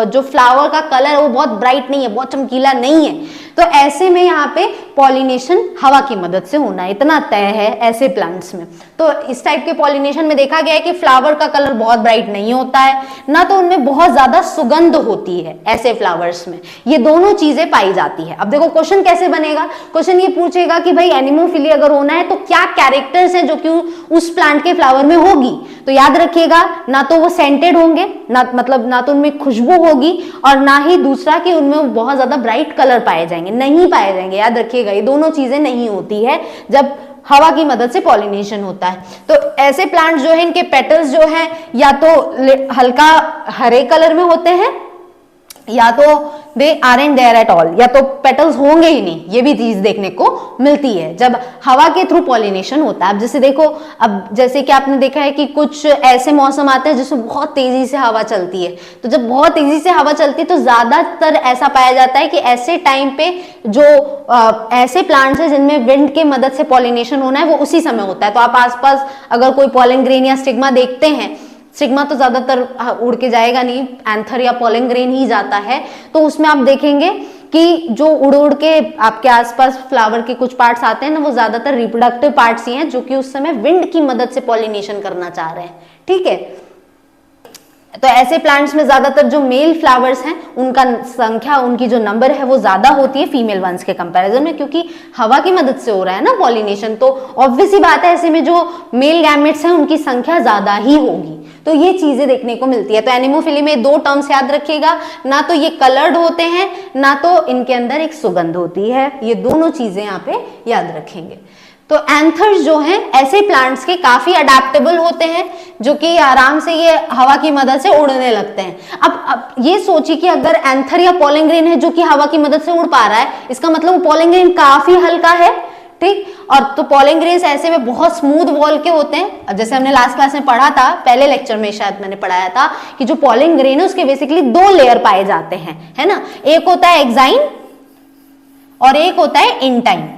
Speaker 1: जो फ्लावर का कलर है वो बहुत ब्राइट नहीं है, बहुत चमकीला नहीं है, तो ऐसे में यहाँ पे पॉलिनेशन हवा की मदद से होना है, इतना तय है ऐसे प्लांट्स में। तो इस टाइप के पॉलिनेशन में देखा गया है कि फ्लावर का कलर बहुत ब्राइट नहीं होता है, ना तो उनमें बहुत ज्यादा सुगंध होती है। ऐसे फ्लावर्स में ये दोनों चीजें पाई जाती है। अब देखो क्वेश्चन कैसे बनेगा, क्वेश्चन ये पूछेगा कि भाई एनिमोफिली अगर होना है तो क्या कैरेक्टर्स हैं जो कि उस प्लांट के फ्लावर में होगी। तो याद रखिएगा, ना तो वो सेंटेड होंगे, ना तो उनमें खुशबू होगी, और ना ही दूसरा कि उनमें बहुत ज्यादा ब्राइट कलर पाए जाएंगे, नहीं पाए जाएंगे। याद रखिएगा ये दोनों चीजें नहीं होती है जब हवा की मदद से पॉलिनेशन होता है। तो ऐसे प्लांट्स जो है इनके पेटल्स जो है या तो हल्का हरे कलर में होते हैं या तो they aren't there at all, या तो पेटल्स होंगे ही नहीं, ये भी चीज देखने को मिलती है जब हवा के थ्रू पॉलिनेशन होता है। अब जैसे देखो, अब जैसे कि आपने देखा है कि कुछ ऐसे मौसम आते हैं जिसमें बहुत तेजी से हवा चलती है, तो जब बहुत तेजी से हवा चलती है तो ज्यादातर ऐसा पाया जाता है कि ऐसे टाइम पे जो ऐसे प्लांट्स हैं जिनमें विंड के मदद से पॉलिनेशन होना है वो उसी समय होता है। तो आप आसपास अगर कोई पॉलन ग्रेन या स्टिग्मा देखते हैं, स्टिग्मा तो ज्यादातर उड़ के जाएगा नहीं, एंथर या पॉलन ग्रेन ही जाता है, तो उसमें आप देखेंगे कि जो उड़ उड़ के आपके आसपास फ्लावर के कुछ पार्ट्स आते हैं ना, वो ज्यादातर रिप्रोडक्टिव पार्ट्स ही हैं जो कि उस समय विंड की मदद से पॉलिनेशन करना चाह रहे हैं। ठीक है, तो ऐसे प्लांट्स में ज्यादातर जो मेल फ्लावर्स हैं उनका संख्या, उनकी जो नंबर है वो ज्यादा होती है फीमेल वंस के कंपैरिजन में, क्योंकि हवा की मदद से हो रहा है ना पॉलिनेशन, तो ऑब्वियस ही बात है ऐसे में जो मेल गैमेट्स हैं उनकी संख्या ज्यादा ही होगी। तो ये चीजें देखने को मिलती है। तो एनिमोफिली में दो टर्म्स याद रखिएगा, ना तो ये कलर्ड होते हैं, ना तो इनके अंदर एक सुगंध होती है, ये दोनों चीजें यहाँ पे याद रखेंगे। तो एंथर्स जो हैं ऐसे प्लांट्स के काफी अडेप्टेबल होते हैं, जो कि आराम से ये हवा की मदद से उड़ने लगते हैं। अब ये सोचिए कि अगर एंथर या पॉलन ग्रेन है जो कि हवा की मदद से उड़ पा रहा है, इसका मतलब पॉलन ग्रेन काफी हल्का है। ठीक, और तो पॉलन ग्रेन्स ऐसे में बहुत स्मूथ वॉल के होते हैं। जैसे हमने लास्ट क्लास में पढ़ा था, पहले लेक्चर में शायद मैंने पढ़ाया था कि जो पॉलन ग्रेन है उसके बेसिकली दो लेयर पाए जाते हैं, है ना, एक होता है एक्साइन और एक होता है इंटाइन।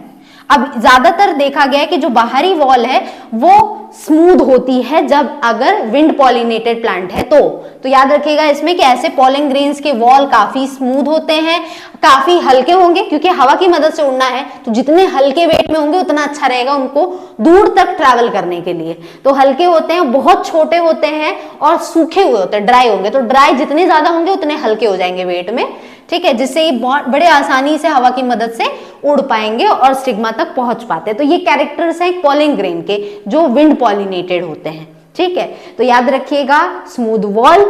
Speaker 1: अब ज्यादातर देखा गया है कि जो बाहरी वॉल है वो स्मूथ होती है जब अगर विंड पॉलिनेटेड प्लांट है तो याद रखिएगा इसमें कि ऐसे पॉलन ग्रेन्स के वॉल काफी स्मूथ होते हैं, काफी हल्के होंगे, क्योंकि हवा की मदद से उड़ना है तो जितने हल्के वेट में होंगे उतना अच्छा रहेगा उनको दूर तक ट्रैवल करने के लिए। तो हल्के होते हैं, बहुत छोटे होते हैं और सूखे हुए होते हैं, ड्राई होंगे, तो ड्राई जितने ज्यादा होंगे उतने हल्के हो जाएंगे वेट में। ठीक है, जिससे ये बहुत बड़े आसानी से हवा की मदद से उड़ पाएंगे और स्टिग्मा तक पहुंच पाते हैं। तो ये कैरेक्टर्स हैं पॉलन ग्रेन के जो विंड पॉलिनेटेड होते हैं। ठीक है, तो याद रखिएगा स्मूथ वॉल,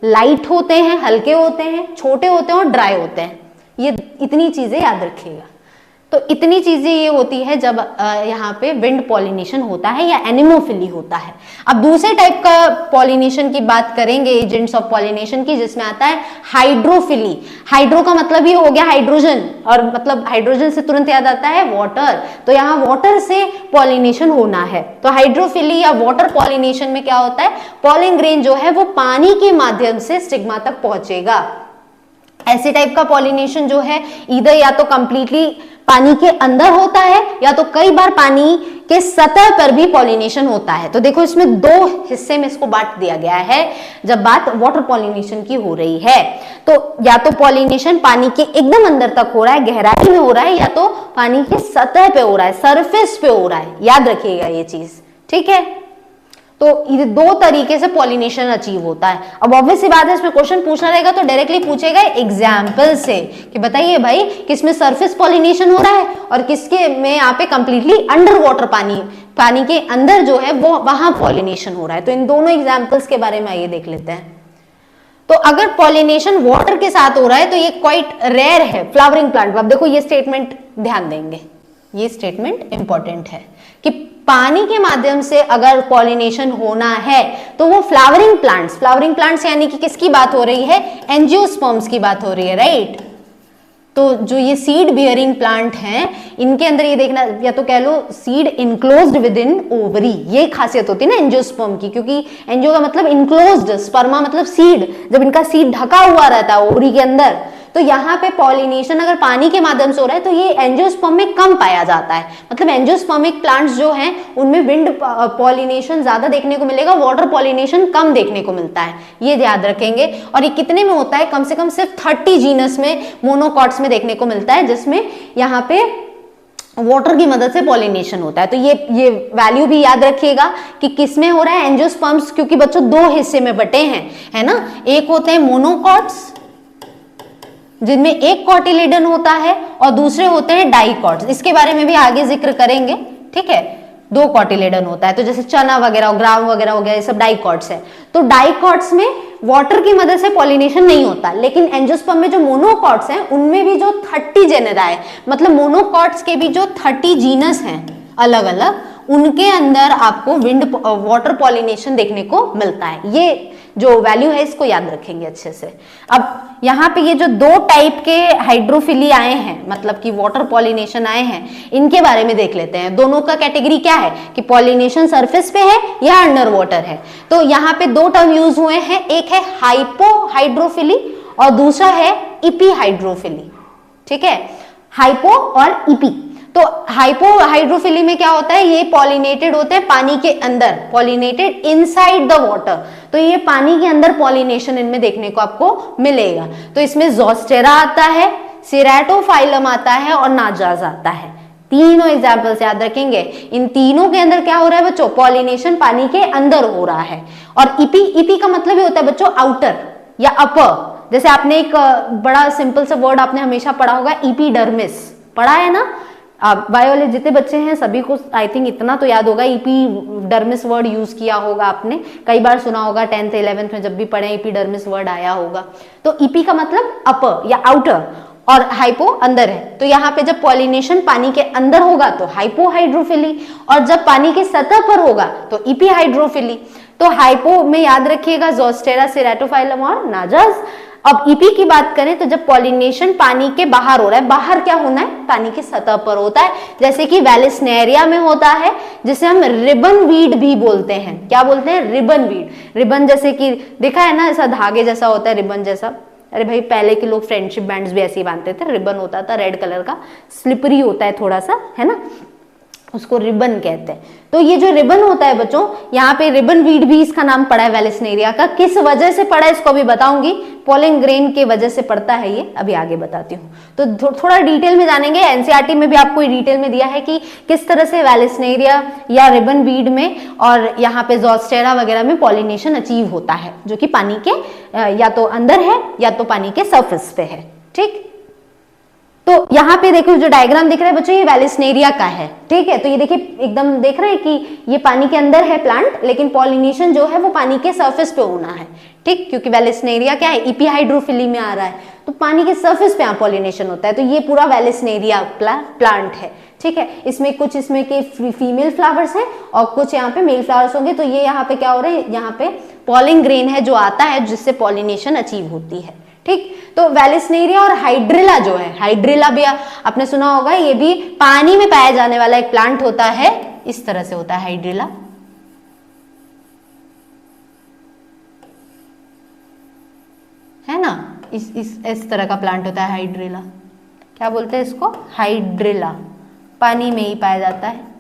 Speaker 1: लाइट होते हैं, हल्के होते हैं, छोटे होते हैं और ड्राई होते हैं। ये इतनी चीजें याद रखिएगा। तो इतनी चीजें ये होती है जब यहाँ पे विंड पॉलिनेशन होता है या एनिमोफिली होता है। अब दूसरे टाइप का पॉलिनेशन की बात करेंगे, एजेंट्स ऑफ पॉलिनेशन की, जिसमें आता है हाइड्रोफिली। हाइड्रो का मतलब ये हो गया हाइड्रोजन, और मतलब हाइड्रोजन से तुरंत याद आता है वाटर, तो यहाँ वाटर से पॉलिनेशन होना है। तो हाइड्रोफिली या वाटर पॉलिनेशन में क्या होता है, पॉलन ग्रेन जो है वो पानी के माध्यम से स्टिग्मा तक पहुंचेगा। ऐसे टाइप का पॉलिनेशन जो है इधर या तो कंप्लीटली पानी के अंदर होता है या तो कई बार पानी के सतह पर भी पॉलिनेशन होता है। तो देखो इसमें दो हिस्से में इसको बांट दिया गया है जब बात वाटर पॉलिनेशन की हो रही है। तो या तो पॉलिनेशन पानी के एकदम अंदर तक हो रहा है, गहराई में हो रहा है, या तो पानी के सतह पे हो रहा है, सरफेस पे हो रहा है। याद रखिएगा ये चीज, ठीक है। तो ये दो तरीके से पॉलिनेशन अचीव होता है। अब ऑब्वियस सी बात है, इसमें क्वेश्चन पूछना रहेगा तो डायरेक्टली पूछेगा एग्जाम्पल से कि बताइए भाई किसमें सरफेस पॉलिनेशन हो रहा है और किसके में यहाँ पे कंप्लीटली अंडर वाटर पानी के अंदर जो है वो वहां पॉलिनेशन हो रहा है। तो इन दोनों एग्जाम्पल्स के बारे में आइए देख लेते हैं। तो अगर पॉलिनेशन वाटर के साथ हो रहा है तो ये क्वाइट रेयर है फ्लावरिंग प्लांट। अब देखो ये स्टेटमेंट ध्यान देंगे, ये स्टेटमेंट इंपॉर्टेंट है कि पानी के माध्यम से अगर पॉलिनेशन होना है तो वो फ्लावरिंग प्लांट्स यानी कि किसकी बात हो रही है, एंजियोस्पर्म्स की बात हो रही है, राइट। तो जो ये सीड बियरिंग प्लांट हैं इनके अंदर ये देखना, या तो कह लो seed enclosed within ovary, ये खासियत होती है ना एंजियोस्पर्म की, क्योंकि एंजियो का मतलब इनक्लोज्ड, स्पर्मा मतलब सीड, जब इनका सीड ढका हुआ रहता है ओवरी के अंदर। तो यहाँ पे पॉलिनेशन अगर पानी के माध्यम से हो रहा है तो ये एंजियोस्पर्म में कम पाया जाता है, मतलब एंजियोस्पर्मिक प्लांट्स जो हैं उनमें विंड पॉलिनेशन ज्यादा देखने को मिलेगा, वाटर पॉलिनेशन कम देखने को मिलता है, ये याद रखेंगे। और ये कितने में होता है, कम से कम सिर्फ 30 जीनस में, मोनोकॉट्स में देखने को मिलता है, जिसमें यहाँ पे वाटर की मदद से पॉलिनेशन होता है। तो ये वैल्यू भी याद रखिएगा कि किसमें हो रहा है, एंजियोस्पर्म्स, क्योंकि बच्चों दो हिस्से में बटे हैं, है ना। एक होते हैं मोनोकॉट्स जिनमें एक कॉटिलेडन होता है और दूसरे होते हैं डाइकॉट्स, इसके बारे में भी आगे जिक्र करेंगे, ठीक है। दो कॉटिलेडन होता है, तो जैसे चना वगैरह, ग्राम वगैरह हो गया, ये सब डाइकॉट्स है। तो डाइकॉट्स में वाटर की मदद से पॉलिनेशन नहीं होता, लेकिन एंजियोस्पर्म में जो मोनोकॉट्स हैं उनमें भी जो 30 जेनेरा है, मतलब मोनोकॉट्स के भी जो 30 जीनस हैं अलग अलग, उनके अंदर आपको विंड वाटर पॉलिनेशन देखने को मिलता है। ये जो वैल्यू है इसको याद रखेंगे अच्छे से। अब यहाँ पे ये जो दो टाइप के हाइड्रोफिली आए हैं, मतलब कि वाटर पॉलिनेशन आए हैं, इनके बारे में देख लेते हैं। दोनों का कैटेगरी क्या है कि पॉलिनेशन सरफेस पे है या अंडर वाटर है। तो यहाँ पे दो टर्म यूज हुए हैं, एक है हाइपोहाइड्रोफिली और दूसरा है इपीहाइड्रोफिली। ठीक है, हाइपो और इपी। तो हाइपोहाइड्रोफिली में क्या होता है, ये पॉलिनेटेड होते हैं पानी के अंदर, पॉलिनेटेड इनसाइड द वाटर। तो ये पानी के अंदर पॉलिनेशन इनमें देखने को आपको मिलेगा। तो इसमें ज़ोस्टेरा आता है, सेरेटोफाइलम आता है और नाजाज आता है। तीनों एग्जाम्पल्स याद रखेंगे। इन तीनों के अंदर क्या हो रहा है बच्चों, पॉलिनेशन पानी के अंदर हो रहा है। और इपी का मतलब ये होता है बच्चों आउटर या अपर। जैसे आपने एक बड़ा सिंपल सा वर्ड आपने हमेशा पढ़ा होगा, इपीडर्मिस, पढ़ा है ना। बायोलॉजी जितने बच्चे हैं सभी को आई थिंक इतना तो याद होगा, इपीडर्मिस वर्ड यूज किया होगा आपने, कई बार सुना होगा 10th 11th में जब भी पढ़े इपीडर्मिस वर्ड आया होगा। तो इपी का मतलब अपर या आउटर और हाइपो अंदर है। तो यहाँ पे जब पॉलिनेशन पानी के अंदर होगा तो हाइपोहाइड्रोफिली, और जब पानी की सतह पर होगा तो इपीहाइड्रोफिली। तो हाइपो में याद रखिएगा ज़ोस्टेरा, सेरेटोफाइलम और नाजाज। अब इपी की बात करें तो जब पॉलिनेशन पानी के बाहर हो रहा है, बाहर क्या होना है, पानी की सतह पर होता है, जैसे कि वेलिस्नेरिया में होता है, जिसे हम रिबन वीड भी बोलते हैं। क्या बोलते हैं, रिबन वीड। रिबन जैसे कि देखा है ना, ऐसा धागे जैसा होता है रिबन जैसा। अरे भाई पहले के लोग फ्रेंडशिप बैंड्स भी ऐसे ही बांधते थे, रिबन होता था रेड कलर का, स्लिपरी होता है थोड़ा सा, है ना, उसको रिबन कहते हैं। तो ये जो रिबन होता है बच्चों, यहाँ पे रिबन वीड भी इसका नाम पड़ा है वेलिस्नेरिया का। किस वजह से पड़ा है इसको भी बताऊंगी, पोलिन ग्रेन के वजह से पड़ता है ये, अभी आगे बताती हूँ। तो थोड़ा डिटेल में जानेंगे। एनसीईआरटी में भी आपको डिटेल में दिया है कि किस तरह से वेलिस्नेरिया या रिबन वीड में और यहाँ पे ज़ोस्टेरा वगैरह में पॉलिनेशन अचीव होता है, जो कि पानी के या तो अंदर है या तो पानी के सरफेस पे है। ठीक, तो यहाँ पे देखो जो डायग्राम दिख रहा है बच्चों, ये वेलिस्नेरिया का है। ठीक है, तो ये देखिए एकदम देख रहे हैं कि ये पानी के अंदर है प्लांट, लेकिन पॉलिनेशन जो है वो पानी के सरफेस पे होना है। ठीक, क्योंकि वेलिस्नेरिया क्या है, इपीहाइड्रोफिली में आ रहा है, तो पानी के सरफेस पे यहाँ पॉलिनेशन होता है। तो ये पूरा वेलिस्नेरिया प्लांट है। ठीक है, इसमें कुछ इसमें के फीमेल फ्लावर्स हैं और कुछ यहाँ पे मेल फ्लावर्स होंगे। तो ये यहाँ पे क्या हो रहा है, यहाँ पे पॉलिन ग्रेन है जो आता है, जिससे पॉलिनेशन अचीव होती है। ठीक, तो वेलिस्नेरिया और हाइड्रिला जो है, हाइड्रिला भी आपने सुना होगा, ये भी पानी में पाया जाने वाला एक प्लांट होता है। इस तरह से होता है हाइड्रिला, है ना, इस तरह का प्लांट होता है हाइड्रिला। क्या बोलते हैं इसको, हाइड्रिला। पानी में ही पाया जाता है,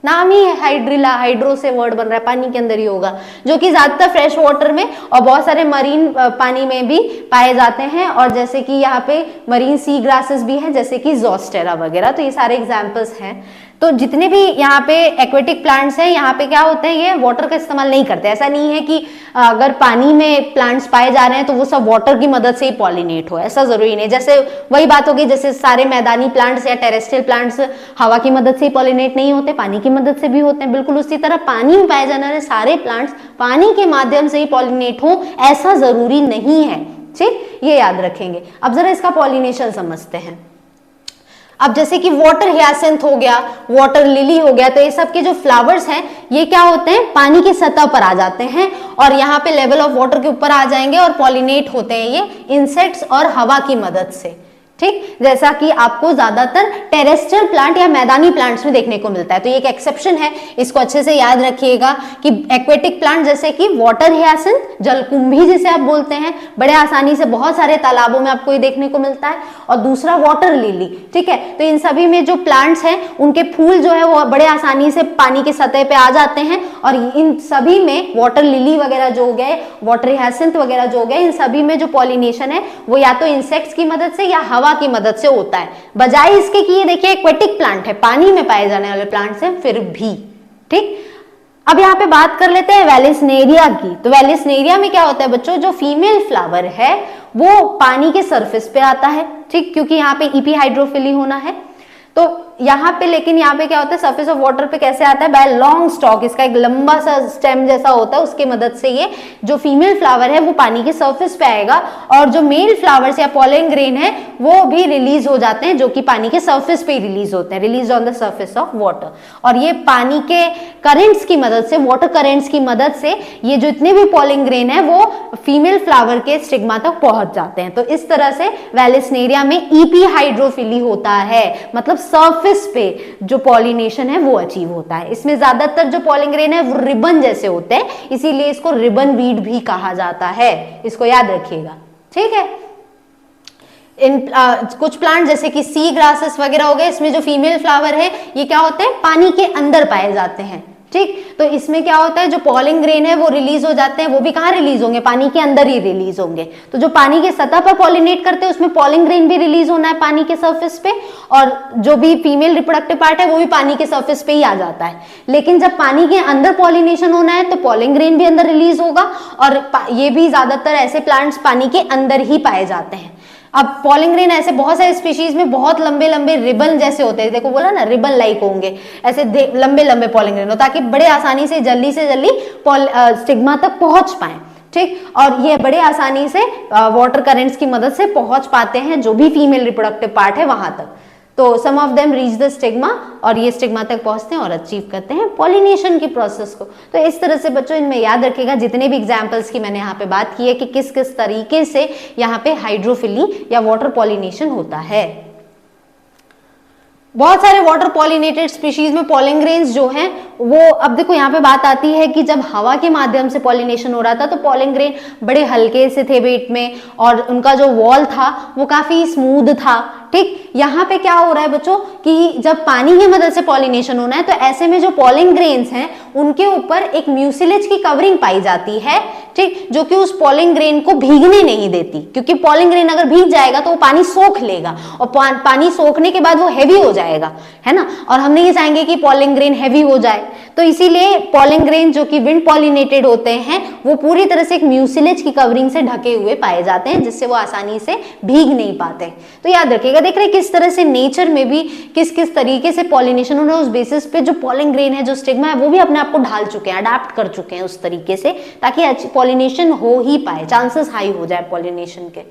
Speaker 1: नाम ही है हाइड्रिला, हाइड्रो से वर्ड बन रहा है, पानी के अंदर ही होगा, जो कि ज्यादातर फ्रेश वाटर में और बहुत सारे मरीन पानी में भी पाए जाते हैं। और जैसे कि यहाँ पे मरीन सी ग्रासेस भी हैं, जैसे कि ज़ोस्टेरा वगैरह। तो ये सारे एग्जाम्पल्स हैं। तो जितने भी यहाँ पे एक्वेटिक प्लांट्स हैं, यहाँ पे क्या होते हैं, ये वाटर का इस्तेमाल नहीं करते। ऐसा नहीं है कि अगर पानी में प्लांट्स पाए जा रहे हैं तो वो सब वाटर की मदद से ही पॉलिनेट हो, ऐसा जरूरी नहीं। जैसे वही बात होगी, जैसे सारे मैदानी प्लांट्स या टेरेस्ट्रियल प्लांट्स हवा की मदद से ही पॉलिनेट नहीं होते, पानी की मदद से भी होते हैं। बिल्कुल उसी तरह पानी में पाए जाने वाले सारे प्लांट्स पानी के माध्यम से ही पॉलिनेट हो, ऐसा जरूरी नहीं है। ठीक, ये याद रखेंगे। अब जरा इसका पॉलिनेशन समझते हैं। अब जैसे कि वाटर हियासिंथ हो गया, वाटर लिली हो गया, तो ये सब के जो फ्लावर्स हैं ये क्या होते हैं, पानी की सतह पर आ जाते हैं और यहाँ पे लेवल ऑफ वाटर के ऊपर आ जाएंगे और पॉलिनेट होते हैं ये इंसेक्ट्स और हवा की मदद से। ठीक, जैसा कि आपको ज्यादातर टेरेस्ट्रियल प्लांट या मैदानी प्लांट्स में देखने को मिलता है। तो ये एक एक्सेप्शन है, इसको अच्छे से याद रखिएगा कि एक्वेटिक प्लांट जैसे कि वाटर हियासिंथ, जलकुंभी जिसे आप बोलते हैं, बड़े आसानी से बहुत सारे तालाबों में आपको ये देखने को मिलता है। और दूसरा वाटर लिली। ठीक है, तो इन सभी में जो प्लांट्स हैं उनके फूल जो है वो बड़े आसानी से पानी की सतह पे आ जाते हैं। और इन सभी में वाटर लिली वगैरह जो हो गए, वाटर हियासिंथ वगैरह जो हो गए, इन सभी में जो पॉलिनेशन है वो या तो इंसेक्ट्स की मदद से या हवा की मदद से होता है, बजाय इसके कि ये देखिए एक्वेटिक प्लांट है, पानी में पाए जाने वाले प्लांट्स हैं फिर भी। ठीक, अब यहाँ पे बात कर लेते हैं वेलिस्नेरिया की। तो वेलिस्नेरिया में क्या होता है बच्चों, जो फीमेल फ्लावर है वो पानी के सरफेस पे आता है। ठीक, क्योंकि यहाँ पे इपीहाइड्रोफिली होना है। तो यहाँ पे लेकिन यहाँ पे क्या होता है, सरफेस ऑफ वाटर पे कैसे आता है, बाय लॉन्ग स्टॉक, इसका एक लंबा सा स्टेम जैसा होता है, उसकी मदद से ये जो फीमेल फ्लावर है वो पानी के सरफेस पे आएगा, और जो मेल फ्लावर्स या पॉलन ग्रेन है वो भी रिलीज हो जाते हैं, जो कि पानी के सरफेस पे रिलीज होते हैं, release on the surface of water. और ये पानी के करंट्स की मदद से, वाटर करंट्स की मदद से ये जो इतने भी पॉलन ग्रेन है वो फीमेल फ्लावर के स्टिग्मा तक पहुंच जाते हैं। तो इस तरह से वैलेस्नेरिया में ईपी हाइड्रोफिली होता है, मतलब सरफेस पे जो पॉलिनेशन है वो अचीव होता है। इसमें ज्यादातर जो पॉलन ग्रेन है वो रिबन जैसे होते हैं, इसीलिए इसको रिबन वीड भी कहा जाता है, इसको याद रखिएगा, ठीक है। कुछ प्लांट जैसे कि सी ग्रासेस वगैरह हो गए, इसमें जो फीमेल फ्लावर है ये क्या होते हैं, पानी के अंदर पाए जाते हैं, ठीक। तो इसमें क्या होता है, जो पॉलन ग्रेन है वो रिलीज हो जाते हैं, वो भी कहाँ रिलीज होंगे, पानी के अंदर ही रिलीज होंगे। तो जो पानी के सतह पर पॉलिनेट करते हैं उसमें पॉलन ग्रेन भी रिलीज होना है पानी के सरफेस पे, और जो भी फीमेल रिप्रोडक्टिव पार्ट है वो भी पानी के सरफेस पे ही आ जाता है। लेकिन जब पानी के अंदर पॉलिनेशन होना है तो पॉलन ग्रेन भी अंदर रिलीज होगा, और ये भी ज्यादातर ऐसे प्लांट्स पानी के अंदर ही पाए जाते हैं। अब पॉलन ग्रेन ऐसे बहुत सारे स्पीशीज में बहुत लंबे लंबे रिबन जैसे होते हैं, देखो बोला ना रिबन लाइक होंगे, ऐसे लंबे लंबे पॉलन ग्रेन हो, ताकि बड़े आसानी से जल्दी स्टिग्मा तक पहुंच पाए, ठीक। और ये बड़े आसानी से वाटर करंट्स की मदद से पहुंच पाते हैं जो भी फीमेल रिप्रोडक्टिव पार्ट है वहां तक। तो some of them reach the stigma, और ये स्टिग्मा तक पहुंचते हैं और अचीव करते हैं पॉलिनेशन की प्रोसेस को। तो इस तरह से बच्चों इनमें याद रखिएगा जितने भी एग्जांपल्स की मैंने यहाँ पे बात की है कि किस किस तरीके से यहाँ पे हाइड्रोफिली या वाटर पॉलिनेशन होता है। बहुत सारे वाटर पॉलिनेटेड स्पीशीज में पॉलन ग्रेन्स जो हैं वो, अब देखो यहाँ पे बात आती है कि जब हवा के माध्यम से पॉलिनेशन हो रहा था तो पॉलन ग्रेन बड़े हल्के से थे वेट में, और उनका जो वॉल था वो काफी स्मूथ था, ठीक। यहाँ पे क्या हो रहा है बच्चों कि जब पानी की मदद से पॉलिनेशन होना है तो ऐसे में जो पॉलन ग्रेन्स हैं उनके ऊपर एक म्यूसिलेज की कवरिंग पाई जाती है, ठीक, जो कि उस पॉलन ग्रेन को भीगने नहीं देती, क्योंकि पॉलन ग्रेन अगर भीग जाएगा तो वो पानी सोख लेगा, और पानी सोखने के बाद वो हैवी हो जाएगा, है ना, और हम नहीं चाहेंगे कि पॉलन ग्रेन हैवी हो जाए। तो इसीलिए पॉलन ग्रेन जो कि विंड पॉलिनेटेड होते हैं वो पूरी तरह से एक म्यूसिलेज की कवरिंग से ढके हुए पाए जाते हैं, जिससे वो आसानी से भीग नहीं पाते। तो याद रखिएगा, देख रहे किस तरह से नेचर में भी किस किस तरीके से पॉलिनेशन हो रहा है, उस बेसिस पे जो पॉलन ग्रेन है, जो स्टिग्मा है, वो भी अपने आप को ढाल चुके हैं, अडैप्ट कर चुके हैं उस तरीके से, ताकि पॉलिनेशन हो ही पाए, चांसेस हाई हो जाए पॉलिनेशन के,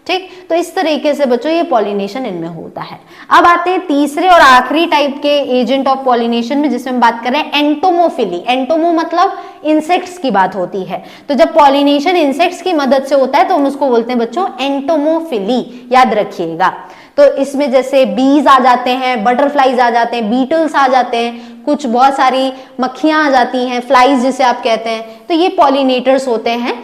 Speaker 1: ठीक। तो इस तरीके से बच्चों ये पॉलिनेशन इनमें होता है। अब आते हैं तीसरे और आखिरी टाइप के एजेंट ऑफ पॉलिनेशन में, जिसमें हम बात कर रहे हैं एंटोमोफिली। एंटोमो मतलब इंसेक्ट्स की बात होती है। तो जब पॉलिनेशन इंसेक्ट्स की मदद से होता है तो हम उसको बोलते हैं बच्चों एंटोमोफिली, याद रखिएगा। तो इसमें जैसे बीज आ जाते हैं, बटरफ्लाईज आ जाते हैं, बीटल्स आ जाते हैं, कुछ बहुत सारी मक्खियां आ जाती हैं, फ्लाइज जिसे आप कहते हैं, तो ये पॉलिनेटर्स होते हैं,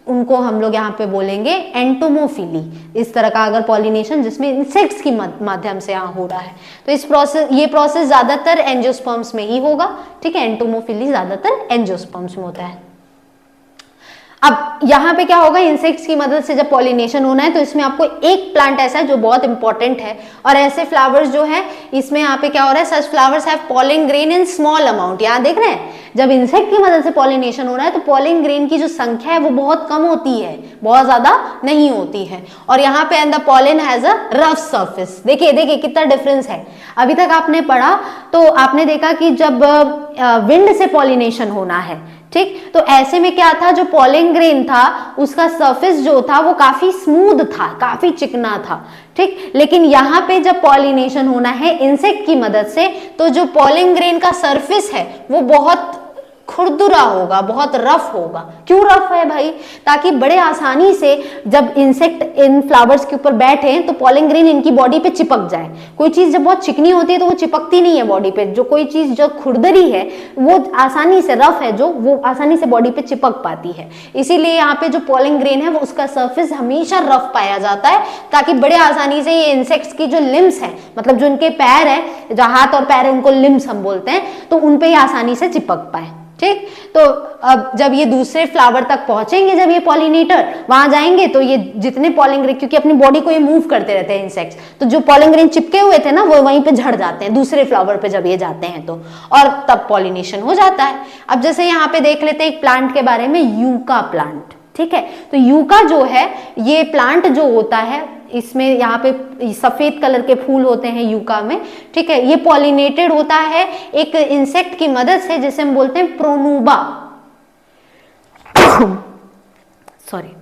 Speaker 1: उनको हम लोग यहाँ पे बोलेंगे एंटोमोफिली। इस तरह का अगर पॉलिनेशन जिसमें इंसेक्ट्स की माध्यम से यहाँ हो रहा है, तो ये प्रोसेस ज्यादातर एंजियोस्पर्म्स में ही होगा, ठीक है। एंटोमोफिली ज्यादातर एंजियोस्पर्म्स में होता है। अब यहाँ पे क्या होगा, इंसेक्ट्स की मदद से जब पॉलिनेशन होना है तो इसमें आपको एक प्लांट ऐसा है जो बहुत इंपॉर्टेंट है, और ऐसे फ्लावर्स जो है इसमें यहाँ पे क्या हो रहा है, such flowers have pollen grain in small amount. यहाँ देख रहे हैं जब इंसेक्ट की मदद से पॉलिनेशन हो रहा है तो पॉलन ग्रेन की जो संख्या है वो बहुत कम होती है, बहुत ज्यादा नहीं होती है, और यहाँ पे and the pollen has a rough surface. देखिए कितना डिफरेंस है। अभी तक आपने पढ़ा तो आपने देखा कि जब विंड से पॉलिनेशन होना है, ठीक, तो ऐसे में क्या था, जो पॉलन ग्रेन था उसका सरफेस जो था वो काफी स्मूथ था, काफी चिकना था, ठीक। लेकिन यहाँ पे जब पॉलिनेशन होना है इंसेक्ट की मदद से तो जो पॉलन ग्रेन का सरफेस है वो बहुत खुरदुरा होगा, बहुत रफ होगा। क्यों रफ है भाई? ताकि बड़े आसानी से जब इंसेक्ट इन फ्लावर्स के ऊपर बैठे तो पॉलन ग्रेन इनकी बॉडी पे चिपक जाए। कोई चीज जब बहुत चिकनी होती है तो वो चिपकती नहीं है बॉडी पे, जो कोई चीज जो खुरदरी है वो आसानी से, रफ है जो, वो आसानी से बॉडी पे चिपक पाती है। इसीलिए यहाँ पे जो पॉलन ग्रेन है वो उसका सर्फेस हमेशा रफ पाया जाता है, ताकि बड़े आसानी से ये इंसेक्ट्स की जो लिम्स है, मतलब जो इनके पैर है, जो हाथ और पैर है उनको लिम्स हम बोलते हैं, तो उन पे आसानी से चिपक पाए, ठीक। तो अब जब ये दूसरे फ्लावर तक पहुंचेंगे, जब ये पॉलिनेटर वहां जाएंगे तो ये जितने पॉलन ग्रेन, क्योंकि अपनी बॉडी को ये मूव करते रहते हैं इंसेक्ट्स, तो जो पॉलन ग्रेन चिपके हुए थे ना वो वहीं पे झड़ जाते हैं दूसरे फ्लावर पे जब ये जाते हैं तो, और तब पॉलिनेशन हो जाता है। अब जैसे यहाँ पे देख लेते हैं एक प्लांट के बारे में, यूका प्लांट, ठीक है। तो यूका जो है ये प्लांट जो होता है इसमें यहाँ पे सफेद कलर के फूल होते हैं यूका में, ठीक है। ये पॉलिनेटेड होता है एक इंसेक्ट की मदद से जिसे हम बोलते हैं प्रोनूबा। सॉरी।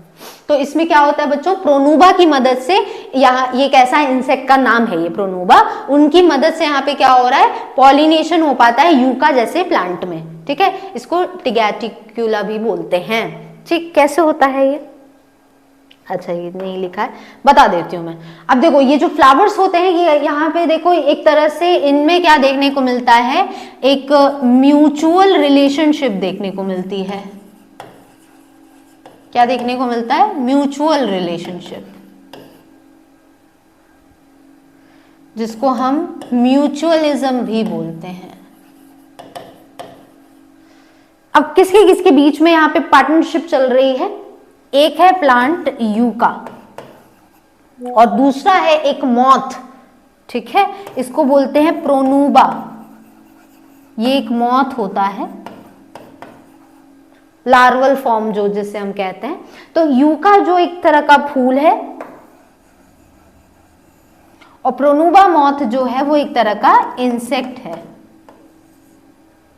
Speaker 1: तो इसमें क्या होता है बच्चों, प्रोनूबा की मदद से, यहाँ ये एक ऐसा इंसेक्ट का नाम है ये प्रोनूबा, उनकी मदद से यहाँ पे क्या हो रहा है, पॉलिनेशन हो पाता है यूका जैसे प्लांट में, ठीक है। इसको टिगैटिक्यूला भी बोलते हैं, ठीक। कैसे होता है ये, अच्छा ये नहीं लिखा है, बता देती हूँ मैं। अब देखो ये जो फ्लावर्स होते हैं ये यहाँ पे देखो एक तरह से इनमें क्या देखने को मिलता है, एक म्यूचुअल रिलेशनशिप देखने को मिलती है। क्या देखने को मिलता है, म्यूचुअल रिलेशनशिप, जिसको हम म्यूचुअलिज्म भी बोलते हैं। अब किसके किसके बीच में यहाँ पे पार्टनरशिप चल रही है, एक है प्लांट यूका और दूसरा है एक मॉथ, ठीक है, इसको बोलते हैं प्रोनूबा। ये एक मॉथ होता है, लार्वल फॉर्म जो जिसे हम कहते हैं। तो यूका जो एक तरह का फूल है और प्रोनूबा मॉथ जो है वो एक तरह का इंसेक्ट है,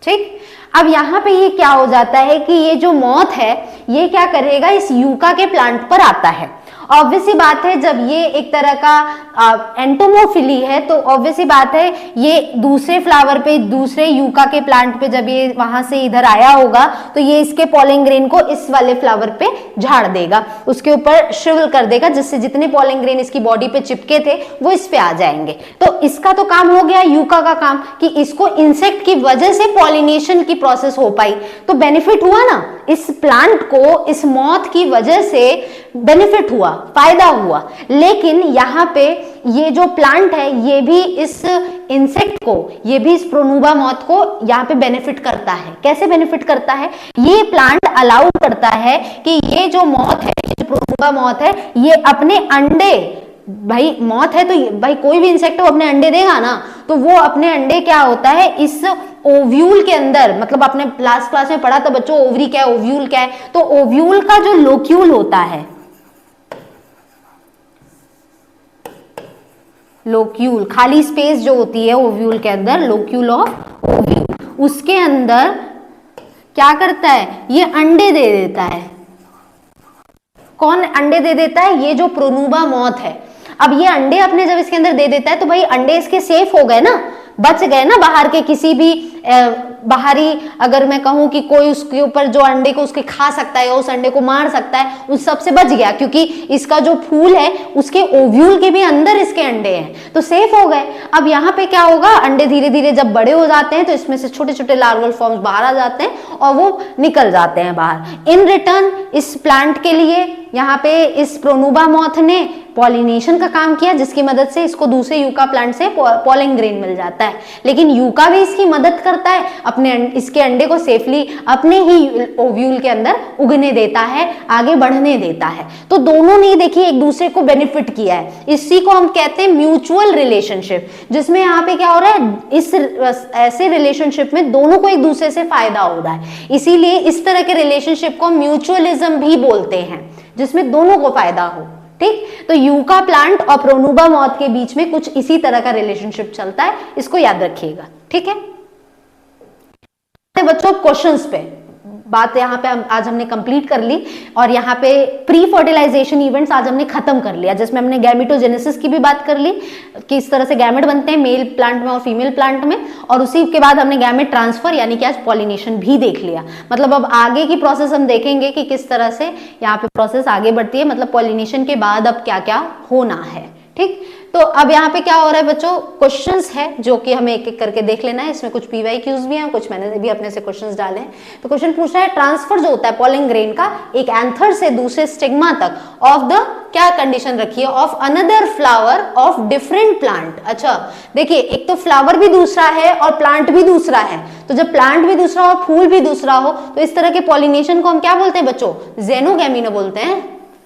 Speaker 1: ठीक। अब यहां पे ये क्या हो जाता है कि ये जो मॉथ है ये क्या करेगा, इस यूका के प्लांट पर आता है। ऑब्वियस सी बात है जब ये एक तरह का एंटोमोफिली है तो ऑब्वियस सी बात है ये दूसरे फ्लावर पे, दूसरे यूका के प्लांट पे जब ये वहां से इधर आया होगा तो ये इसके पॉलन ग्रेन को इस वाले फ्लावर पे झाड़ देगा, उसके ऊपर श्रिवल कर देगा, जिससे जितने पॉलन ग्रेन इसकी बॉडी पे चिपके थे वो इस पे आ जाएंगे। तो इसका तो काम हो गया यूका का काम कि इसको इंसेक्ट की वजह से पॉलिनेशन की प्रोसेस हो पाई, तो बेनिफिट हुआ ना, इस प्लांट को इस मॉथ की वजह से बेनिफिट हुआ, फायदा हुआ। लेकिन यहाँ पे ये जो प्लांट है ये भी इस इंसेक्ट को, ये भी इस प्रोनूबा मॉथ को यहाँ पे बेनिफिट करता है। कैसे बेनिफिट करता है, ये प्लांट अलाउ करता है कि ये जो मॉथ है, ये जो प्रोनूबा मॉथ है, ये अपने अंडे, भाई मॉथ है तो भाई कोई भी इंसेक्ट वो अपने अंडे देगा ना, तो वो अपने अंडे क्या होता है इस ओव्यूल के अंदर, मतलब आपने लास्ट क्लास में पढ़ा था बच्चों ओवरी क्या है, ओव्यूल क्या है, तो ओव्यूल का जो लोक्यूल होता है, लोक्यूल खाली स्पेस जो होती है ओव्यूल के अंदर, लोक्यूल ऑफ ओव्यूल, उसके अंदर क्या करता है, ये अंडे दे देता है। कौन अंडे दे देता है, ये जो प्रोनूबा मॉथ है। अब ये अंडे अपने जब इसके अंदर दे देता है तो भाई अंडे इसके सेफ हो गए ना, बच गए ना बाहर के किसी भी बाहरी, अगर मैं कहूं कि कोई उसके ऊपर जो अंडे को उसके खा सकता है या उस अंडे को मार सकता है, उस सब से बच गया, क्योंकि इसका जो फूल है उसके ओव्यूल के भी अंदर इसके अंडे हैं, तो सेफ हो गए। अब यहाँ पे क्या होगा, अंडे धीरे धीरे जब बड़े हो जाते हैं तो इसमें से छोटे छोटे लार्वल फॉर्म्स बाहर आ जाते हैं और वो निकल जाते हैं बाहर। इन रिटर्न इस प्लांट के लिए यहाँ पे इस प्रोनूबा मॉथ ने पॉलिनेशन का काम किया, जिसकी मदद से इसको दूसरे यूका प्लांट से पॉलन ग्रेन मिल जाता है। लेकिन यूका भी इसकी मदद करता है, अपने इसके अंडे को सेफली अपने ही ओव्यूल के अंदर उगने देता है, आगे बढ़ने देता है। तो दोनों ने देखिए एक दूसरे को बेनिफिट किया है। इसी को हम कहते हैं म्यूचुअल रिलेशनशिप, जिसमें यहाँ पे क्या हो रहा है, इस ऐसे रिलेशनशिप में दोनों को एक दूसरे से फायदा हो रहा है। इसीलिए इस तरह के रिलेशनशिप को म्यूचुअलिज्म भी बोलते हैं, जिसमें दोनों को फायदा हो, ठीक। तो यूका प्लांट और प्रोनूबा मॉथ के बीच में कुछ इसी तरह का रिलेशनशिप चलता है, इसको याद रखिएगा, ठीक है। बच्चों क्वेश्चंस पे बात यहाँ पे आज हमने कंप्लीट कर ली और यहाँ पे प्री फर्टिलाइजेशन इवेंट्स आज हमने खत्म कर लिया, जिसमें हमने गैमेटोजेनेसिस की भी बात कर ली कि इस तरह से गैमेट बनते हैं मेल प्लांट में और फीमेल प्लांट में, और उसी के बाद हमने गैमेट ट्रांसफर यानी कि आज पॉलिनेशन भी देख लिया। मतलब अब आगे की प्रोसेस हम देखेंगे कि किस तरह से यहाँ पे प्रोसेस आगे बढ़ती है, मतलब पॉलिनेशन के बाद अब क्या क्या होना है, ठीक। तो अब यहाँ पे क्या हो रहा है बच्चों, क्वेश्चंस है जो कि हमें एक एक करके देख लेना है। इसमें कुछ पीवाईक्यूज भी हैं, कुछ मैंने भी अपने से क्वेश्चंस डाले हैं। तो क्वेश्चन पूछ रहा है ट्रांसफर जो होता है पॉलन ग्रेन का एक एंथर से दूसरे स्टिग्मा तक ऑफ द, क्या कंडीशन रखी है, of another flower of different plant. अच्छा देखिए, एक तो फ्लावर भी दूसरा है और प्लांट भी दूसरा है, तो जब प्लांट भी दूसरा हो, फूल भी दूसरा हो, तो इस तरह के पॉलिनेशन को हम क्या बोलते हैं बच्चों, जेनोगैमी बोलते हैं,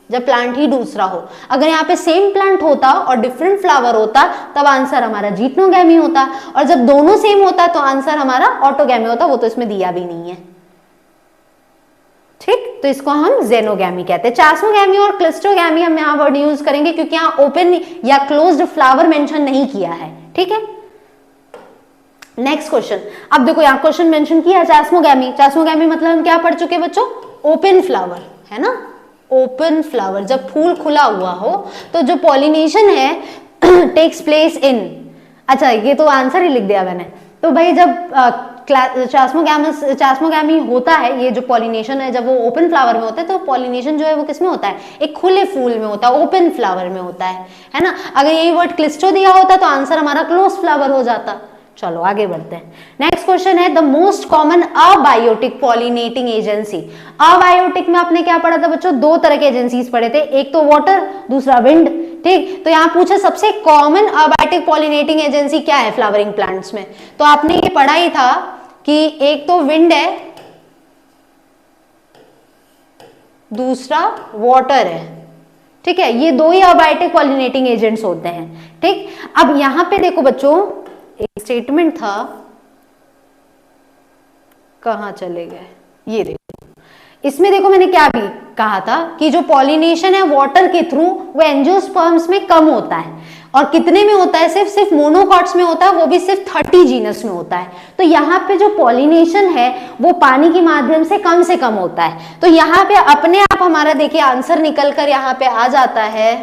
Speaker 1: जब प्लांट ही दूसरा हो। अगर यहाँ पे सेम प्लांट होता और डिफरेंट फ्लावर होता तब आंसर हमारा जीटनोगैमी होता, और जब दोनों सेम होता तो आंसर हमारा ऑटोगैमी होता, वो तो इसमें दिया भी नहीं है। ठीक, तो इसको हम जेनोगैमी कहते हैं। चास्मोगैमी और क्लिस्टोगैमी हम यहाँ वर्ड यूज करेंगे क्योंकि यहाँ ओपन या क्लोज्ड फ्लावर मेंशन नहीं किया है। ठीक है, नेक्स्ट क्वेश्चन। अब देखो यहाँ क्वेश्चन मेंशन किया चास्मोगैमी। चास्मोगैमी मतलब हम क्या पढ़ चुके बच्चों? ओपन फ्लावर, है ना, ओपन फ्लावर। जब फूल खुला हुआ हो तो जो पॉलिनेशन है टेक्स प्लेस इन, अच्छा ये तो आंसर ही लिख दिया मैंने। तो भाई जब चास्मोगैमी होता है, ये जो पॉलिनेशन है जब वो ओपन फ्लावर में होता है, तो पॉलिनेशन जो है वो किस में होता है? एक खुले फूल में होता है, ओपन फ्लावर में होता है ना। अगर यही वर्ड क्लिस्टो दिया होता तो आंसर हमारा क्लोज फ्लावर हो जाता। चलो आगे बढ़ते हैं। नेक्स्ट क्वेश्चन है the most common abiotic pollinating agency. Abiotic में आपने क्या पढ़ा था बच्चों? दो तरह के एजेंसीज पढ़े थे, एक तो वाटर, दूसरा विंड। ठीक, तो यहाँ पूछा सबसे कॉमन अबायोटिक पॉलिनेटिंग एजेंसी क्या है फ्लावरिंग प्लांट्स में, तो आपने ये पढ़ा ही था कि एक तो विंड है, दूसरा वाटर है। ठीक है, ये दो ही अबायोटिक पॉलिनेटिंग एजेंट्स होते हैं। ठीक, अब यहां पे देखो बच्चों एक स्टेटमेंट था, कहां चले गए, ये देखो, इसमें देखो मैंने क्या भी कहा था कि जो पॉलिनेशन है वाटर के थ्रू वो एंजियोस्पर्म्स में कम होता है। और कितने में होता है? सिर्फ मोनोकॉट्स में होता है, वो भी सिर्फ 30 जीनस में होता है। तो यहाँ पे जो पॉलिनेशन है वो पानी के माध्यम से कम होता है। तो यहाँ पे अपने आप हमारा देखिए आंसर निकल कर यहाँ पे आ जाता है,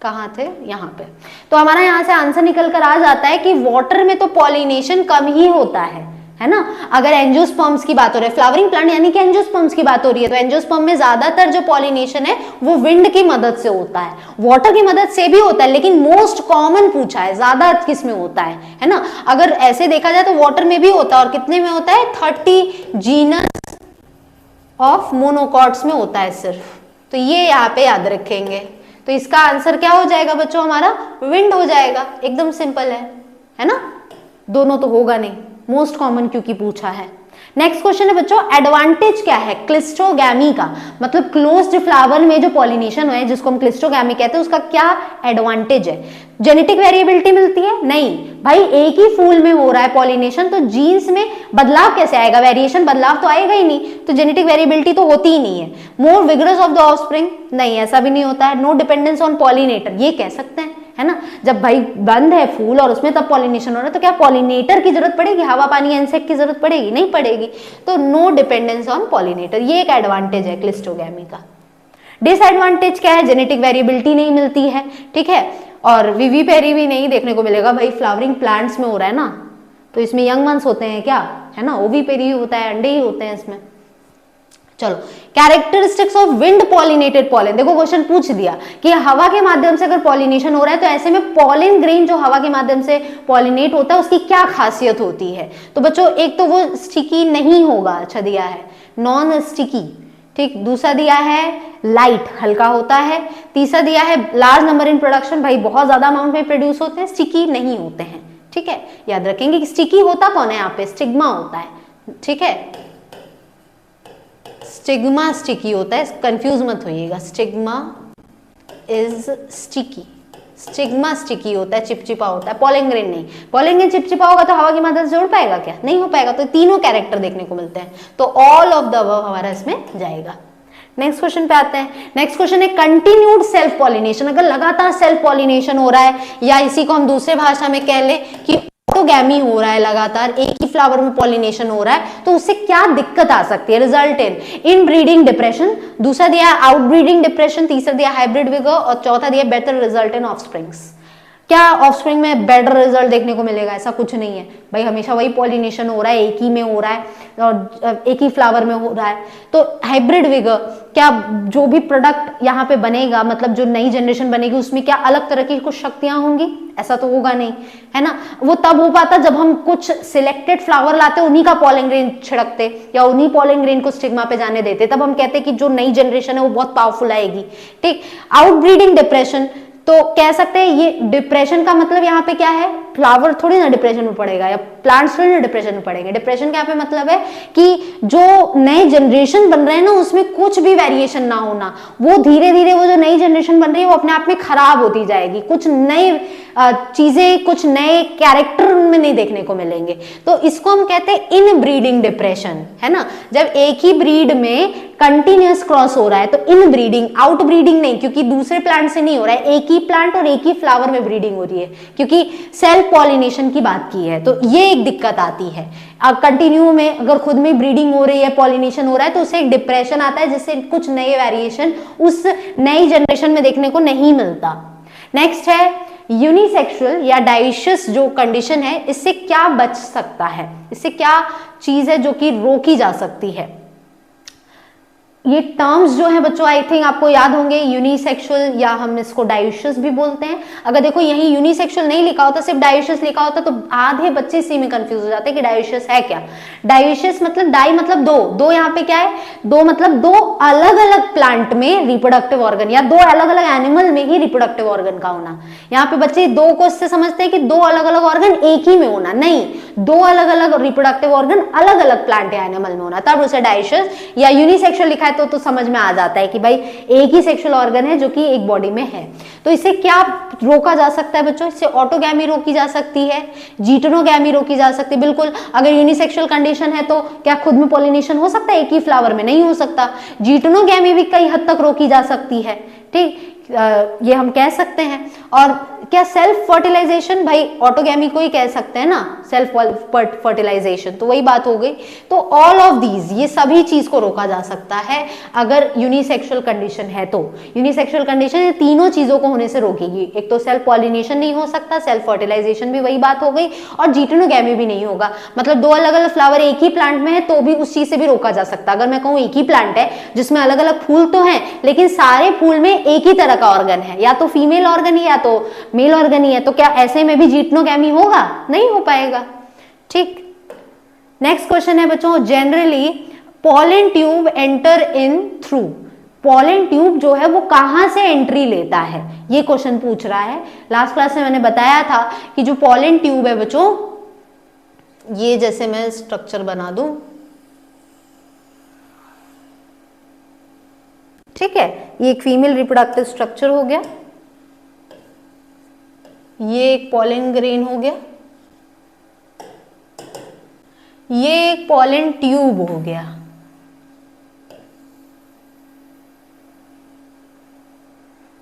Speaker 1: कहाँ थे? यहाँ पे। तो हमारा यहाँ से आंसर निकल कर आ जाता है कि वाटर में तो पॉलिनेशन कम ही होता है ना। अगर एंजियोस्पर्म्स की बात हो रही है, फ्लावरिंग प्लांट यानी कि एंजियोस्पर्म्स की बात हो रही है, तो एंजियोस्पर्म में ज्यादातर जो पॉलिनेशन है वो विंड की मदद से होता है, वाटर की मदद से भी होता है, लेकिन मोस्ट कॉमन पूछा है ज्यादा किस में होता है ना। अगर ऐसे देखा जाए तो वाटर में भी होता है, और कितने में होता है? 30 जीनस ऑफ मोनोकॉट्स में होता है सिर्फ। तो ये यहाँ पे याद रखेंगे। तो इसका आंसर क्या हो जाएगा बच्चों? हमारा विंड हो जाएगा। एकदम सिंपल है ना। दोनों तो होगा नहीं, मोस्ट कॉमन क्योंकि पूछा है। नेक्स्ट क्वेश्चन है बच्चों, एडवांटेज क्या है क्लिस्टोगैमी का? मतलब क्लोज्ड फ्लावर में जो पॉलिनेशन है जिसको हम क्लिस्टोगैमी कहते हैं, उसका क्या एडवांटेज है? जेनेटिक वेरिएबिलिटी मिलती है? नहीं भाई, एक ही फूल में हो रहा है पॉलिनेशन, तो जीन्स में बदलाव कैसे आएगा? वेरिएशन, बदलाव तो आएगा ही नहीं, तो जेनेटिक वेरिएबिलिटी तो होती ही नहीं है। मोर विगरस ऑफ द ऑफस्प्रिंग? नहीं, ऐसा भी नहीं होता है। नो डिपेंडेंस ऑन पॉलिनेटर, ये कह सकते हैं, है ना। जब भाई बंद है फूल और उसमें तब पॉलिनेशन हो रहा है, तो क्या पॉलिनेटर की जरूरत पड़ेगी? हवा पानी इंसेक्ट की जरूरत पड़ेगी? नहीं पड़ेगी। तो नो डिपेंडेंस ऑन पॉलिनेटर, ये एक एडवांटेज है क्लिस्टोगैमी का। डिसएडवांटेज क्या है? जेनेटिक वेरिएबिलिटी नहीं मिलती है, ठीक है, और विविपेरी भी नहीं देखने को मिलेगा। भाई फ्लावरिंग प्लांट्स में हो रहा है ना, तो इसमें यंग मंस होते हैं क्या, है ना, ओविपेरी होता है, अंडे ही होते हैं इसमें। चलो, characteristics of wind pollinated pollen. देखो क्वेश्चन पूछ दिया कि हवा के माध्यम से अगर पॉलिनेशन हो रहा है तो ऐसे में पॉलन ग्रेन जो हवा के माध्यम से पॉलिनेट होता है उसकी क्या खासियत होती है? तो बच्चों एक तो वो स्टिकी नहीं होगा, अच्छा दिया है, नॉन स्टिकी, ठीक। दूसरा दिया है लाइट, हल्का होता है। तीसरा दिया है लार्ज नंबर इन प्रोडक्शन, भाई बहुत ज्यादा अमाउंट में प्रोड्यूस होते हैं, स्टिकी नहीं होते हैं, ठीक है। याद रखेंगे कि स्टिकी होता कौन है यहाँ पे? स्टिग्मा होता है, ठीक है। स्टिग्मा स्टिकी होता है, कंफ्यूज मत होइएगा, stigma is sticky, stigma sticky होता है, चिपचिपा होता है, पॉलन ग्रेन नहीं। पॉलन ग्रेन चिपचिपा होगा तो हवा की मदद से उड़ पाएगा क्या? नहीं हो पाएगा। तो तीनों कैरेक्टर देखने को मिलते हैं, तो ऑल ऑफ द अबव हमारा इसमें जाएगा। नेक्स्ट क्वेश्चन पे आते हैं। नेक्स्ट क्वेश्चन है कंटिन्यूड सेल्फ पॉलिनेशन। अगर लगातार सेल्फ पॉलिनेशन हो रहा है, या इसी को हम दूसरे भाषा में कह ले कि ऑटोगैमी हो रहा है, लगातार एक ही फ्लावर में पॉलिनेशन हो रहा है, तो उससे क्या दिक्कत आ सकती है? रिजल्ट इन ब्रीडिंग डिप्रेशन, दूसरा दिया है आउट ब्रीडिंग डिप्रेशन, तीसरा दिया हाइब्रिड विगो, और चौथा दिया बेटर रिजल्ट इन ऑफस्प्रिंग्स। क्या ऑफस्प्रिंग में बेटर रिजल्ट देखने को मिलेगा? ऐसा कुछ नहीं है भाई, हमेशा वही पॉलिनेशन हो रहा है, एक ही में हो रहा है और एक ही फ्लावर में हो रहा है। तो हाइब्रिड विगर, क्या जो भी प्रोडक्ट यहाँ पे बनेगा, मतलब जो नई जनरेशन बनेगी, उसमें क्या अलग तरह की कुछ शक्तियां होंगी? ऐसा तो होगा नहीं, है ना। वो तब हो पाता जब हम कुछ सिलेक्टेड फ्लावर लाते, उन्हीं का पॉलन ग्रेन छिड़कते या उन्हीं पॉलन ग्रेन को स्टिग्मा पे जाने देते, तब हम कहते कि जो नई जनरेशन है वो बहुत पावरफुल आएगी, ठीक। आउटब्रीडिंग डिप्रेशन, तो कह सकते हैं ये डिप्रेशन का मतलब यहाँ पे क्या है? फ्लावर थोड़ी ना डिप्रेशन में पड़ेगा या प्लांट्स थोड़ी ना डिप्रेशन में पड़ेंगे। डिप्रेशन का यहाँ पे मतलब है कि जो नए जनरेशन बन रहे हैं ना उसमें कुछ भी वेरिएशन ना होना, वो धीरे धीरे वो जो नई जनरेशन बन रही है वो अपने आप में खराब होती जाएगी, कुछ नए चीजें, कुछ नए कैरेक्टर में नहीं देखने को मिलेंगे। तो इसको हम कहते हैं इन ब्रीडिंग डिप्रेशन, है ना। जब एक ही ब्रीड में कंटिन्यूअस क्रॉस हो रहा है तो इन ब्रीडिंग, आउट ब्रीडिंग नहीं, क्योंकि दूसरे प्लांट से नहीं हो रहा है, एक ही प्लांट और एक ही फ्लावर में ब्रीडिंग हो रही है, क्योंकि सेल्फ पॉलिनेशन की बात की है, तो ये एक दिक्कत आती है। अब कंटिन्यू में अगर खुद में ब्रीडिंग हो रही है, पॉलिनेशन हो रहा है, तो उससे एक डिप्रेशन आता है जिससे कुछ नए वेरिएशन उस नई जनरेशन में देखने को नहीं मिलता। नेक्स्ट है यूनिसेक्सुअल या डाइशियस जो कंडीशन है, इससे क्या बच सकता है, इससे क्या चीज है जो कि रोकी जा सकती है। ये टर्म्स जो है बच्चों आई थिंक आपको याद होंगे, यूनिसेक्सुअल या हम इसको डाइशियस भी बोलते हैं। अगर देखो यही यूनिसेक्सुअल नहीं लिखा होता, सिर्फ डाइशियस लिखा होता तो आधे बच्चे इसी में कंफ्यूज हो जाते हैं कि डाइशियस है क्या। डाइशियस मतलब डाई मतलब दो, दो यहाँ पे क्या है, दो मतलब दो अलग अलग प्लांट में रिप्रोडक्टिव ऑर्गन या दो अलग अलग एनिमल में ही रिप्रोडक्टिव ऑर्गन का होना। यहाँ पे बच्चे दो को इससे समझते हैं कि दो अलग अलग ऑर्गन एक ही में होना, नहीं, दो अलग अलग रिप्रोडक्टिव ऑर्गन अलग अलग प्लांट या एनिमल में होना, तब उसे डाइशियस या यूनिसेक्सुअल लिखा है तो समझ में आ जाता है कि भाई एक ही सेक्सुअल ऑर्गन है जो कि एक बॉडी में है। तो इसे क्या रोका जा सकता है बच्चों, इससे ऑटोगैमी रोकी जा सकती है, जीटोनोगैमी रोकी जा सकती है। बिल्कुल, अगर यूनिसेक्सुअल कंडीशन है तो क्या खुद में पॉलिनेशन हो सकता है, एक ही फ्लावर में नहीं हो सकता। जीटोनोगैमी भी कई हद तक रोकी जा सकती है, ठीक, ये हम कह सकते हैं। और क्या सेल्फ फर्टिलाइजेशन, भाई ऑटोगैमी को ही कह सकते हैं ना, सेल्फ फर्टिलाइजेशन, तो वही बात हो गई। तो ऑल ऑफ दीज, ये सभी चीज को रोका जा सकता है अगर यूनिसेक्सुअल कंडीशन है तो। यूनिसेक्सुअल कंडीशन ये तीनों चीजों को होने से रोकेगी, एक तो सेल्फ पॉलिनेशन नहीं हो सकता, सेल्फ फर्टिलाइजेशन भी वही बात हो गई, और जीटोनोगैमी भी नहीं होगा। मतलब दो अलग अलग फ्लावर एक ही प्लांट में है तो भी उस चीज से भी रोका जा सकता। अगर मैं कहूँ एक ही प्लांट है जिसमें अलग अलग फूल तो हैं लेकिन सारे फूल में एक ही तरह का ऑर्गन है, या तो फीमेल ऑर्गन ही या तो मेल ऑर्गन ही है, तो क्या ऐसे में भी जीटोनोगैमी होगा, नहीं हो पाएगा, ठीक। नेक्स्ट क्वेश्चन है बच्चों, generally pollen tube enter in through, pollen tube जो है वो कहां से एंट्री लेता है, ये क्वेश्चन पूछ रहा है। लास्ट क्लास में मैंने बताया था कि जो पॉलन ट्यूब है बच्चों, ये जैसे मैं स्ट्रक्चर बना दूं, ठीक है, ये एक फीमेल रिप्रोडक्टिव स्ट्रक्चर हो गया, ये एक पॉलन ग्रेन हो गया, ये एक पॉलन ट्यूब हो गया,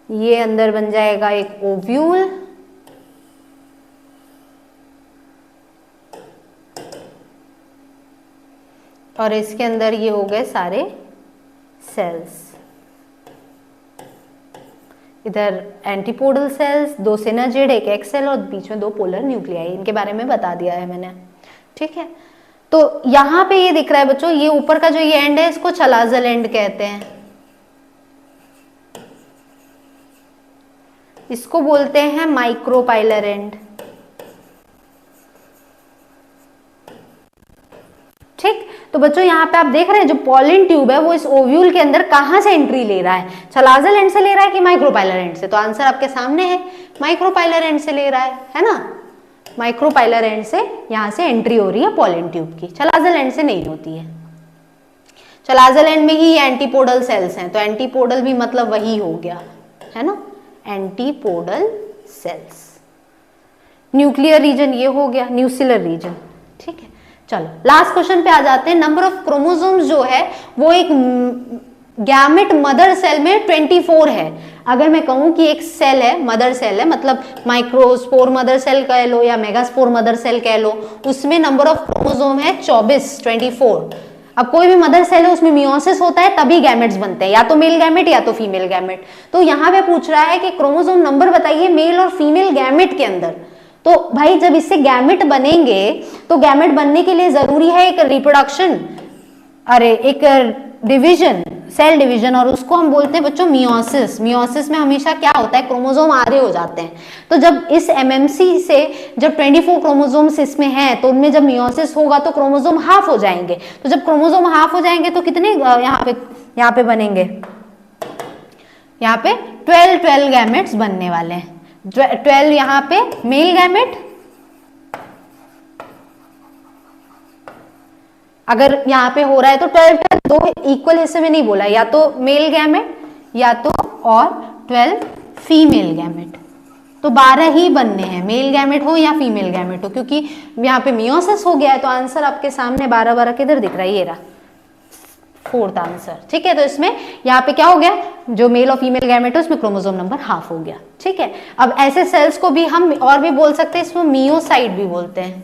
Speaker 1: ये अंदर बन जाएगा एक ओव्यूल, और इसके अंदर ये हो गए सारे सेल्स। इधर एंटीपोडल सेल्स, दो सिनर्जिड, एक एक्स सेल और बीच में दो पोलर न्यूक्लियाई, इनके बारे में बता दिया है मैंने, ठीक है। तो यहां पे ये दिख रहा है बच्चों, ये ऊपर का जो ये एंड है इसको चलाजल एंड कहते हैं, इसको बोलते हैं माइक्रोपाइलर एंड, ठीक। तो बच्चों यहाँ पे आप देख रहे हैं जो पॉलन ट्यूब है वो इस ओव्यूल के अंदर कहां से एंट्री ले रहा है, चलाजल एंड से ले रहा है कि माइक्रोपाइलर एंड से, तो आंसर आपके सामने है, माइक्रोपाइलर एंड से ले रहा है ना, माइक्रोपाइलर एंड से यहां से एंट्री हो रही है पॉलन ट्यूब की, चलाजल एंड से नहीं होती है। चलाजल एंड में ही एंटीपोडल सेल्स हैं, तो एंटीपोडल भी मतलब वही हो गया, है ना, एंटीपोडल सेल्स। न्यूक्लियर रीजन ये हो गया, न्यूक्लियर रीजन, ठीक है। चलो लास्ट क्वेश्चन पे आ जाते हैं। नंबर ऑफ क्रोमोसोम्स जो है वो एक गैमेट मदर सेल में 24 है। अगर मैं कहूं कि एक सेल है, मदर सेल है, मतलब माइक्रोस्पोर मदर सेल कह लो या मेगास्पोर मदर सेल कह लो, उसमें नंबर ऑफ क्रोमोसोम है 24। अब कोई भी मदर सेल है उसमें मियोसिस होता है तभी गैमेट्स बनते हैं, या तो मेल गैमेट या तो फीमेल गैमेट। तो यहाँ पे पूछ रहा है कि क्रोमोसोम नंबर बताइए मेल और फीमेल गैमेट के अंदर। तो भाई जब इससे गैमेट बनेंगे तो गैमेट बनने के लिए जरूरी है एक रिप्रोडक्शन, अरे एक डिवीजन, सेल डिवीजन, और उसको हम बोलते हैं बच्चों मियोसिस। मियोसिस में हमेशा क्या होता है, क्रोमोसोम आधे हो जाते हैं। तो जब इस एमएमसी से जब 24 क्रोमोसोम्स इसमें हैं तो उनमें जब मियोसिस होगा तो क्रोमोसोम हाफ हो जाएंगे। तो जब क्रोमोसोम हाफ हो जाएंगे तो कितने यहाँ पे बनेंगे, यहाँ पे 12 गैमेट्स बनने वाले हैं। 12 यहाँ पे मेल गैमेट अगर यहाँ पे हो रहा है तो 12 दो इक्वल हिस्से में नहीं बोला, या तो मेल गैमेट या तो और 12 फीमेल गैमेट। तो 12 ही बनने हैं, मेल गैमेट हो या फीमेल गैमेट हो, क्योंकि यहाँ पे मियोसिस हो गया है तो आंसर आपके सामने 12 किधर दिख रहा है, ये रहा फोर्थ आंसर। ठीक है, तो इसमें यहाँ पे क्या हो गया, जो मेल और फीमेल गैमेट है उसमें क्रोमोसोम नंबर हाफ हो गया। ठीक है, अब ऐसे सेल्स को भी हम और भी बोल सकते हैं, इसको मियोसाइट भी बोलते हैं,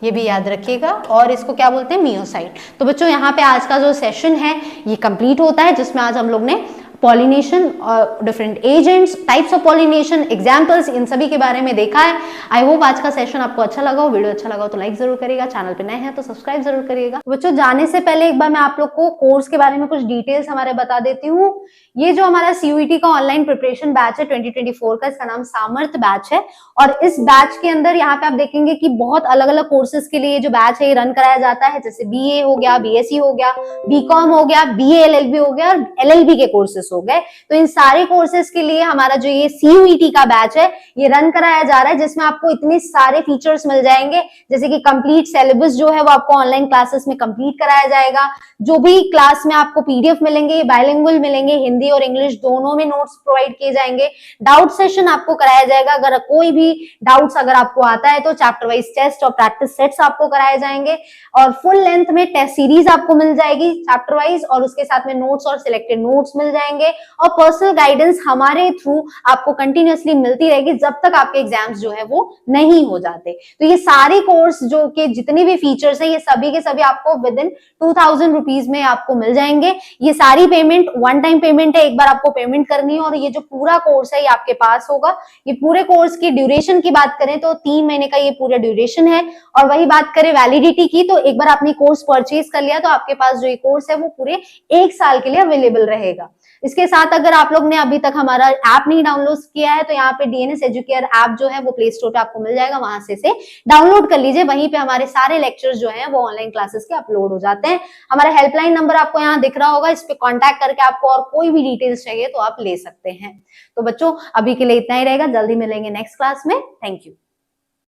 Speaker 1: ये भी याद रखिएगा, और इसको क्या बोलते हैं, मियोसाइट। तो बच्चों यहाँ पे आज का जो सेशन है ये कंप्लीट होता है, जिसमें आज हम लोग ने पॉलिनेशन और different agents, types of pollination, examples, इन सभी के बारे में देखा है। आई होप आज का सेशन आपको अच्छा लगा हो। वीडियो अच्छा लगा हो तो लाइक जरूर करिएगा, चैनल पे नए हैं तो सब्सक्राइब जरूर करिएगा। बच्चों जाने से पहले एक बार मैं आप लोग को कोर्स के बारे में कुछ डिटेल्स हमारे बता देती हूँ। ये जो हमारा सीयूईटी का ऑनलाइन प्रिपरेशन बैच है 2024 का, इसका नाम सामर्थ बैच है, और इस बैच के अंदर यहाँ पे आप देखेंगे कि बहुत अलग अलग कोर्सेज के लिए जो बैच है ये रन कराया जाता है, जैसे बीए हो गया, बीएससी हो गया, बीकॉम हो गया, बीए एलएलबी हो गया और एलएलबी के कोर्सेज हो गए। तो इन सारे कोर्सेज के लिए हमारा जो ये सीयूईटी का बैच है ये रन कराया जा रहा है, जिसमें आपको इतने सारे फीचर्स मिल जाएंगे, जैसे कि कंप्लीट सिलेबस जो है वो आपको ऑनलाइन क्लासेस में कंप्लीट कराया जाएगा। जो भी क्लास में आपको पीडीएफ मिलेंगे ये बाइलिंगुअल मिलेंगे, हिंदी और इंग्लिश दोनों में नोट्स प्रोवाइड किए जाएंगे। डाउट सेशन आपको कराया जाएगा, अगर कोई भी डाउट्स अगर आपको आता है तो चैप्टर वाइज टेस्ट और प्रैक्टिस सेट्स आपको कराए जाएंगे, और फुल लेंथ में टेस्ट सीरीज आपको मिल जाएगी चैप्टर वाइज, और उसके साथ में नोट्स और सिलेक्टेड नोट्स मिल जाएंगे, और पर्सनल गाइडेंस हमारे थ्रू आपको कंटिन्यूअसली मिलती रहेगी जब तक आपके एग्जाम्स जो है वो नहीं हो जाते। तो ये सारे कोर्स जो के जितने भी फीचर्स है ये सभी के सभी आपको विद इन 2000 रुपीज में आपको मिल जाएंगे। ये सारी पेमेंट वन टाइम पेमेंट है, एक बार आपको पेमेंट करनी है, और ये जो पूरा कोर्स है ये आपके पास होगा। ये पूरे कोर्स की ड्यूरेशन की बात करें तो 3 महीने का ये पूरा ड्यूरेशन है, और वही बात करें वैलिडिटी की तो एक बार आपने कोर्स परचेज कर लिया तो आपके पास जो ये कोर्स है वो पूरे 1 साल के लिए अवेलेबल रहेगा। इसके साथ अगर आप लोग ने अभी तक हमारा ऐप नहीं डाउनलोड किया है तो यहाँ पे डीएनएस एजुकेयर ऐप जो है वो प्ले स्टोर पे आपको मिल जाएगा, वहां से डाउनलोड कर लीजिए। वहीं पे हमारे सारे लेक्चर्स जो हैं वो ऑनलाइन क्लासेस के अपलोड हो जाते हैं। हमारा हेल्पलाइन नंबर आपको यहाँ दिख रहा होगा, इस पे कांटेक्ट करके आपको और कोई भी डिटेल्स चाहिए तो आप ले सकते हैं। तो बच्चों अभी के लिए इतना ही रहेगा, जल्दी मिलेंगे नेक्स्ट क्लास में। Thank you.